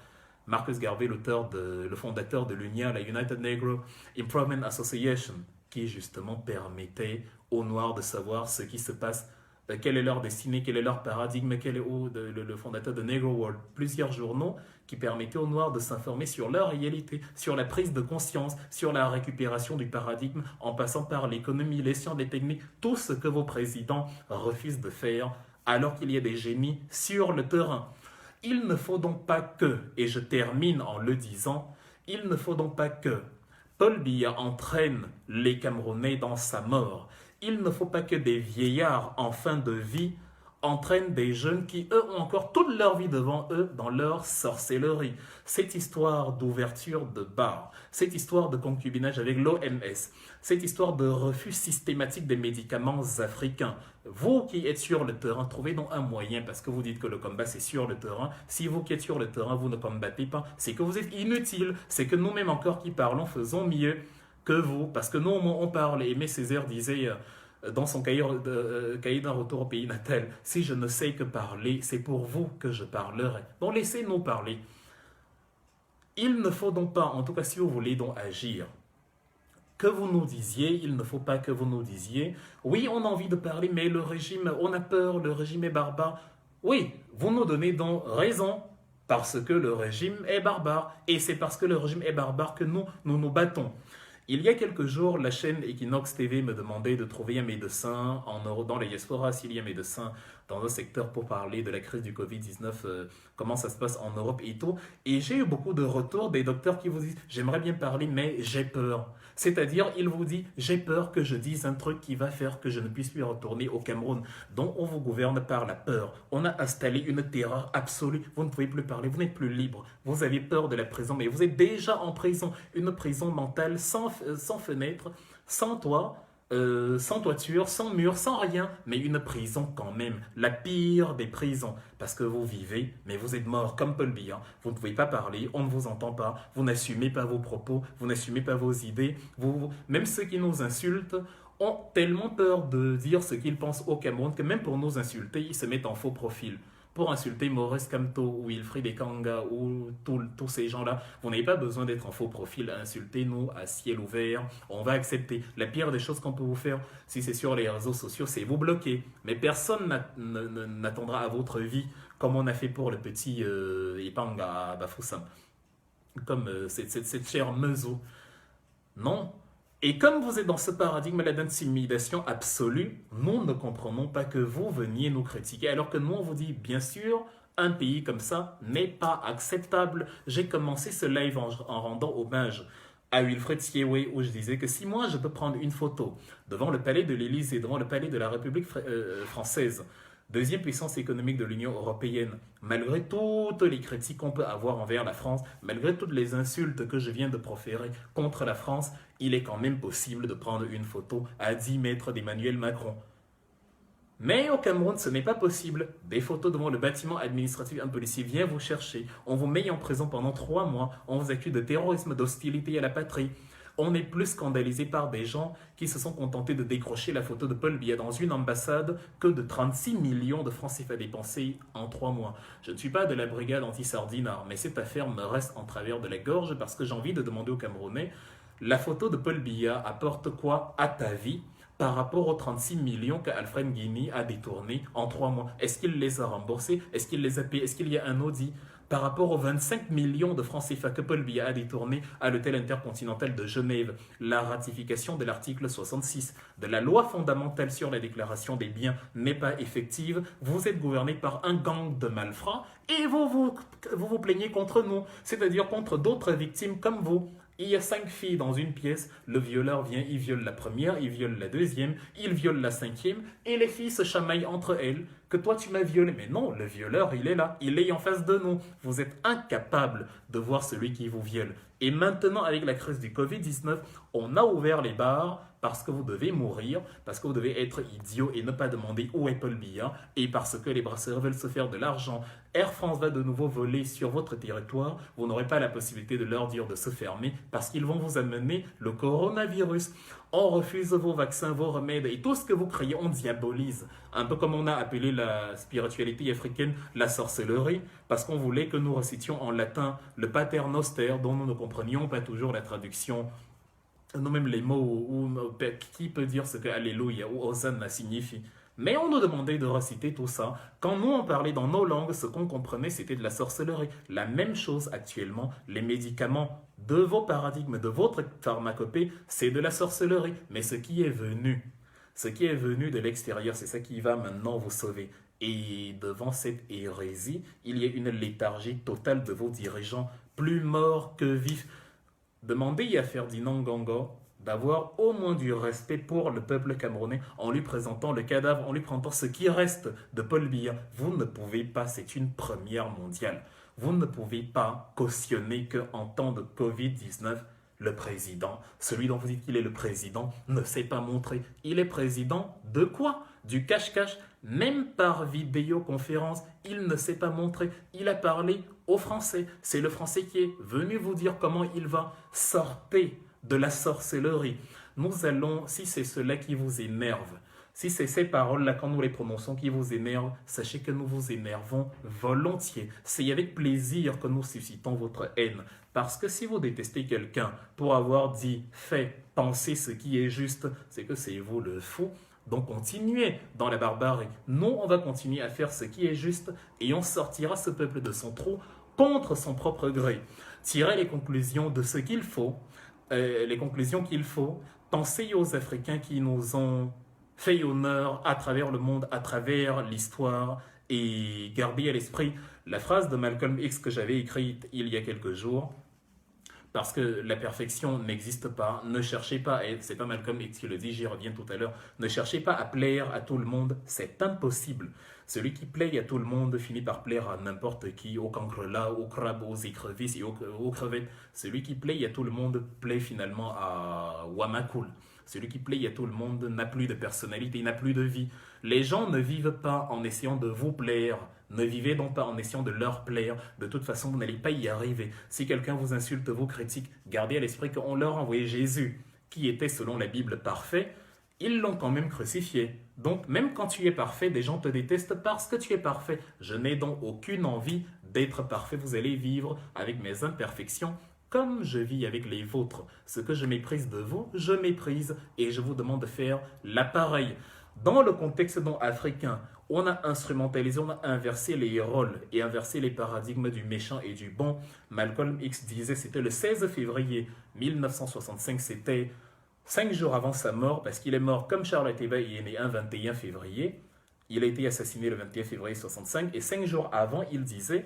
Marcus Garvey, le fondateur de l'UNIA, la United Negro Improvement Association, qui justement permettait aux Noirs de savoir ce qui se passe, quelle est leur destinée, quel est leur paradigme, quel est le fondateur de Negro World. Plusieurs journaux qui permettaient aux Noirs de s'informer sur leur réalité, sur la prise de conscience, sur la récupération du paradigme, en passant par l'économie, les sciences, les techniques, tout ce que vos présidents refusent de faire, alors qu'il y a des génies sur le terrain. Il ne faut donc pas que, et je termine en le disant, il ne faut donc pas que Paul Biya entraîne les Camerounais dans sa mort. Il ne faut pas que des vieillards en fin de vie entraînent des jeunes qui, eux, ont encore toute leur vie devant eux dans leur sorcellerie. Cette histoire d'ouverture de bar, cette histoire de concubinage avec l'OMS, cette histoire de refus systématique des médicaments africains. Vous qui êtes sur le terrain, trouvez donc un moyen, parce que vous dites que le combat c'est sur le terrain. Si vous qui êtes sur le terrain, vous ne combattez pas, c'est que vous êtes inutile. C'est que nous-mêmes encore qui parlons faisons mieux que vous, parce que nous on parle. Aimé Césaire disait dans son cahier d'un retour au pays natal, si je ne sais que parler, c'est pour vous que je parlerai. Donc laissez-nous parler. Il ne faut donc pas, en tout cas si vous voulez donc agir, que vous nous disiez, il ne faut pas que vous nous disiez, oui on a envie de parler, mais le régime, on a peur, le régime est barbare. Oui, vous nous donnez donc raison, parce que le régime est barbare. Et c'est parce que le régime est barbare que nous nous battons. Il y a quelques jours, la chaîne Equinox TV me demandait de trouver un médecin dans la diaspora, s'il y a un médecin dans un secteur pour parler de la crise du Covid-19, comment ça se passe en Europe et tout. Et j'ai eu beaucoup de retours des docteurs qui vous disent « j'aimerais bien parler, mais j'ai peur ». C'est-à-dire, il vous dit « j'ai peur que je dise un truc qui va faire que je ne puisse plus retourner au Cameroun ». Donc, on vous gouverne par la peur. On a installé une terreur absolue. Vous ne pouvez plus parler, vous n'êtes plus libre. Vous avez peur de la prison, mais vous êtes déjà en prison. Une prison mentale sans fenêtre, sans toit, sans toiture, sans mur, sans rien, mais une prison quand même, la pire des prisons, parce que vous vivez, mais vous êtes mort comme Paul Biya, vous ne pouvez pas parler, on ne vous entend pas, vous n'assumez pas vos propos, vous n'assumez pas vos idées, même ceux qui nous insultent ont tellement peur de dire ce qu'ils pensent au Cameroun que même pour nous insulter, ils se mettent en faux profil. Pour insulter Maurice Kamto ou Wilfried Ekanga ou tous ces gens-là, vous n'avez pas besoin d'être en faux profil. Insultez-nous à ciel ouvert, on va accepter. La pire des choses qu'on peut vous faire, si c'est sur les réseaux sociaux, c'est vous bloquer. Mais personne n'attendra à votre vie comme on a fait pour le petit Ipanga à Bafoussam. Comme cette chère Mezo. Non. Et comme vous êtes dans ce paradigme-là d'intimidation absolue, nous ne comprenons pas que vous veniez nous critiquer, alors que nous, on vous dit, bien sûr, un pays comme ça n'est pas acceptable. J'ai commencé ce live en rendant hommage à Wilfred Siéwé, où je disais que si moi, je peux prendre une photo devant le palais de l'Élysée, devant le palais de la République française, deuxième puissance économique de l'Union européenne, malgré toutes les critiques qu'on peut avoir envers la France, malgré toutes les insultes que je viens de proférer contre la France, il est quand même possible de prendre une photo à 10 mètres d'Emmanuel Macron. Mais au Cameroun, ce n'est pas possible. Des photos devant le bâtiment administratif, un policier vient vous chercher, on vous met en prison pendant 3 mois, on vous accuse de terrorisme, d'hostilité à la patrie. On est plus scandalisé par des gens qui se sont contentés de décrocher la photo de Paul Biya dans une ambassade que de 36 millions de francs CFA dépensés en 3 mois. Je ne suis pas de la brigade anti-sardinard, mais cette affaire me reste en travers de la gorge parce que j'ai envie de demander aux Camerounais, la photo de Paul Biya apporte quoi à ta vie par rapport aux 36 millions qu'Alfred Guigny a détournés en 3 mois? Est-ce qu'il les a remboursés? Est-ce qu'il les a payés? Est-ce qu'il y a un audit? par rapport aux 25 millions de francs CFA que Paul Biya a détournés à l'hôtel intercontinental de Genève, la ratification de l'article 66 de la loi fondamentale sur la déclaration des biens n'est pas effective, vous êtes gouverné par un gang de malfrats et vous plaignez contre nous, c'est-à-dire contre d'autres victimes comme vous. Il y a 5 filles dans une pièce, le violeur vient, il viole la première, il viole la deuxième, il viole la cinquième, et les filles se chamaillent entre elles, que toi tu m'as violé. Mais non, le violeur, il est là, il est en face de nous. Vous êtes incapable de voir celui qui vous viole. Et maintenant, avec la crise du Covid-19, on a ouvert les bars parce que vous devez mourir, parce que vous devez être idiot et ne pas demander où est Paul Biya, et parce que les brasseurs veulent se faire de l'argent. Air France va de nouveau voler sur votre territoire, vous n'aurez pas la possibilité de leur dire de se fermer parce qu'ils vont vous amener le coronavirus. On refuse vos vaccins, vos remèdes et tout ce que vous créez, on diabolise. Un peu comme on a appelé la spiritualité africaine la sorcellerie, parce qu'on voulait que nous récitions en latin le Pater Noster, dont nous ne comprenions pas toujours la traduction. Non, même les mots, qui peut dire ce que Alléluia ou Hosanna signifie. Mais on nous demandait de reciter tout ça. Quand nous, on parlait dans nos langues, ce qu'on comprenait, c'était de la sorcellerie. La même chose actuellement, les médicaments de vos paradigmes, de votre pharmacopée, c'est de la sorcellerie. Mais ce qui est venu de l'extérieur, c'est ça qui va maintenant vous sauver. Et devant cette hérésie, il y a une léthargie totale de vos dirigeants, plus morts que vifs. Demandez à Ferdinand Ganga d'avoir au moins du respect pour le peuple camerounais en lui présentant le cadavre, en lui présentant ce qui reste de Paul Biya. Vous ne pouvez pas, c'est une première mondiale, vous ne pouvez pas cautionner qu'en temps de Covid-19, le président, celui dont vous dites qu'il est le président, ne s'est pas montré. Il est président de quoi? Du cache-cache. Même par vidéoconférence, il ne s'est pas montré. Il a parlé au Français. C'est le Français qui est venu vous dire comment il va. Sortez de la sorcellerie. Nous allons, si c'est cela qui vous énerve, si c'est ces paroles-là, quand nous les prononçons, qui vous énervent, sachez que nous vous énervons volontiers. C'est avec plaisir que nous suscitons votre haine. Parce que si vous détestez quelqu'un pour avoir dit, fait, pensé ce qui est juste, c'est que c'est vous le fou. Donc continuez dans la barbarie. Nous, on va continuer à faire ce qui est juste et on sortira ce peuple de son trou contre son propre gré. Tirez les conclusions de ce qu'il faut, les conclusions qu'il faut. Pensez aux Africains qui nous ont fait honneur à travers le monde, à travers l'histoire, et gardez à l'esprit la phrase de Malcolm X que j'avais écrite il y a quelques jours. Parce que la perfection n'existe pas. Ne cherchez pas à être, c'est pas Malcolm X qui le dit, j'y reviens tout à l'heure. Ne cherchez pas à plaire à tout le monde, c'est impossible. Celui qui plaît à tout le monde finit par plaire à n'importe qui, au cancrelat, aux crabes, aux écrevisses et aux crevettes. Celui qui plaît à tout le monde plaît finalement à Wamakul. Celui qui plaît à tout le monde n'a plus de personnalité, n'a plus de vie. Les gens ne vivent pas en essayant de vous plaire. Ne vivez donc pas en essayant de leur plaire. De toute façon, vous n'allez pas y arriver. Si quelqu'un vous insulte, vous critique, gardez à l'esprit qu'on leur a envoyé Jésus, qui était selon la Bible parfait. Ils l'ont quand même crucifié. Donc, même quand tu es parfait, des gens te détestent parce que tu es parfait. Je n'ai donc aucune envie d'être parfait. Vous allez vivre avec mes imperfections comme je vis avec les vôtres. Ce que je méprise de vous, je méprise et je vous demande de faire l'appareil. Dans le contexte africain, on a instrumentalisé, on a inversé les rôles et inversé les paradigmes du méchant et du bon. Malcolm X disait, c'était le 16 février 1965, c'était 5 jours avant sa mort, parce qu'il est mort comme Charles Teba, il est né un 21 février. Il a été assassiné le 21 février 65, et 5 jours avant, il disait,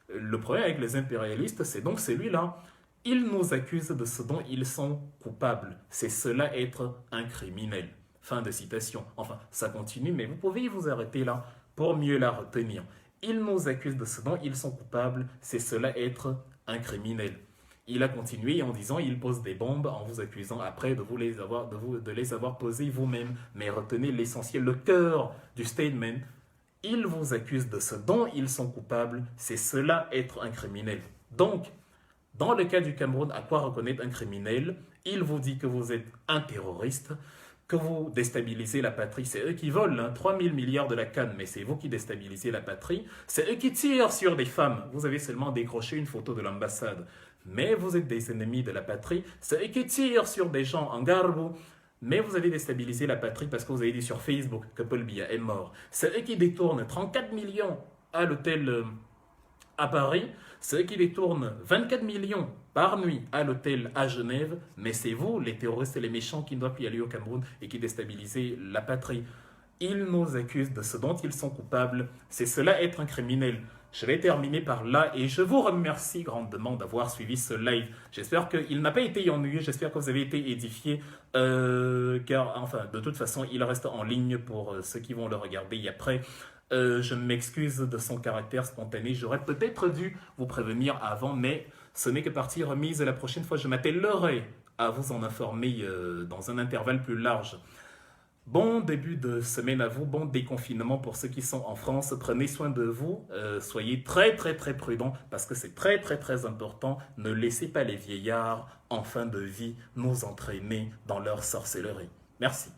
le problème avec les impérialistes, c'est donc celui-là. Ils nous accusent de ce dont ils sont coupables. C'est cela être un criminel. Fin de citation. Enfin, ça continue, mais vous pouvez vous arrêter là pour mieux la retenir. Ils nous accusent de ce dont ils sont coupables. C'est cela être un criminel. Il a continué en disant, il pose des bombes en vous accusant après de les avoir posées vous-même. Mais retenez l'essentiel, le cœur du statement. Ils vous accusent de ce dont ils sont coupables. C'est cela être un criminel. Donc, dans le cas du Cameroun, à quoi reconnaître un criminel? Il vous dit que vous êtes un terroriste, que vous déstabilisez la patrie. C'est eux qui volent 3 000 milliards de la canne, mais c'est vous qui déstabilisez la patrie. C'est eux qui tirent sur des femmes. Vous avez seulement décroché une photo de l'ambassade. Mais vous êtes des ennemis de la patrie. C'est eux qui tirent sur des gens en Garbo. Mais vous avez déstabilisé la patrie parce que vous avez dit sur Facebook que Paul Biya est mort. C'est eux qui détournent 34 millions à l'hôtel à Paris, ceux qui détournent 24 millions par nuit à l'hôtel à Genève, mais c'est vous, les terroristes et les méchants, qui ne doivent plus aller au Cameroun et qui déstabilisez la patrie. Ils nous accusent de ce dont ils sont coupables. C'est cela être un criminel. Je vais terminer par là et je vous remercie grandement d'avoir suivi ce live. J'espère qu'il n'a pas été ennuyeux, j'espère que vous avez été édifiés, car enfin, de toute façon, il reste en ligne pour ceux qui vont le regarder et après. Je m'excuse de son caractère spontané. J'aurais peut-être dû vous prévenir avant, mais ce n'est que partie remise. La prochaine fois, je m'attellerai à vous en informer dans un intervalle plus large. Bon début de semaine à vous, bon déconfinement pour ceux qui sont en France. Prenez soin de vous, soyez très très très prudents parce que c'est très très très important. Ne laissez pas les vieillards en fin de vie nous entraîner dans leur sorcellerie. Merci.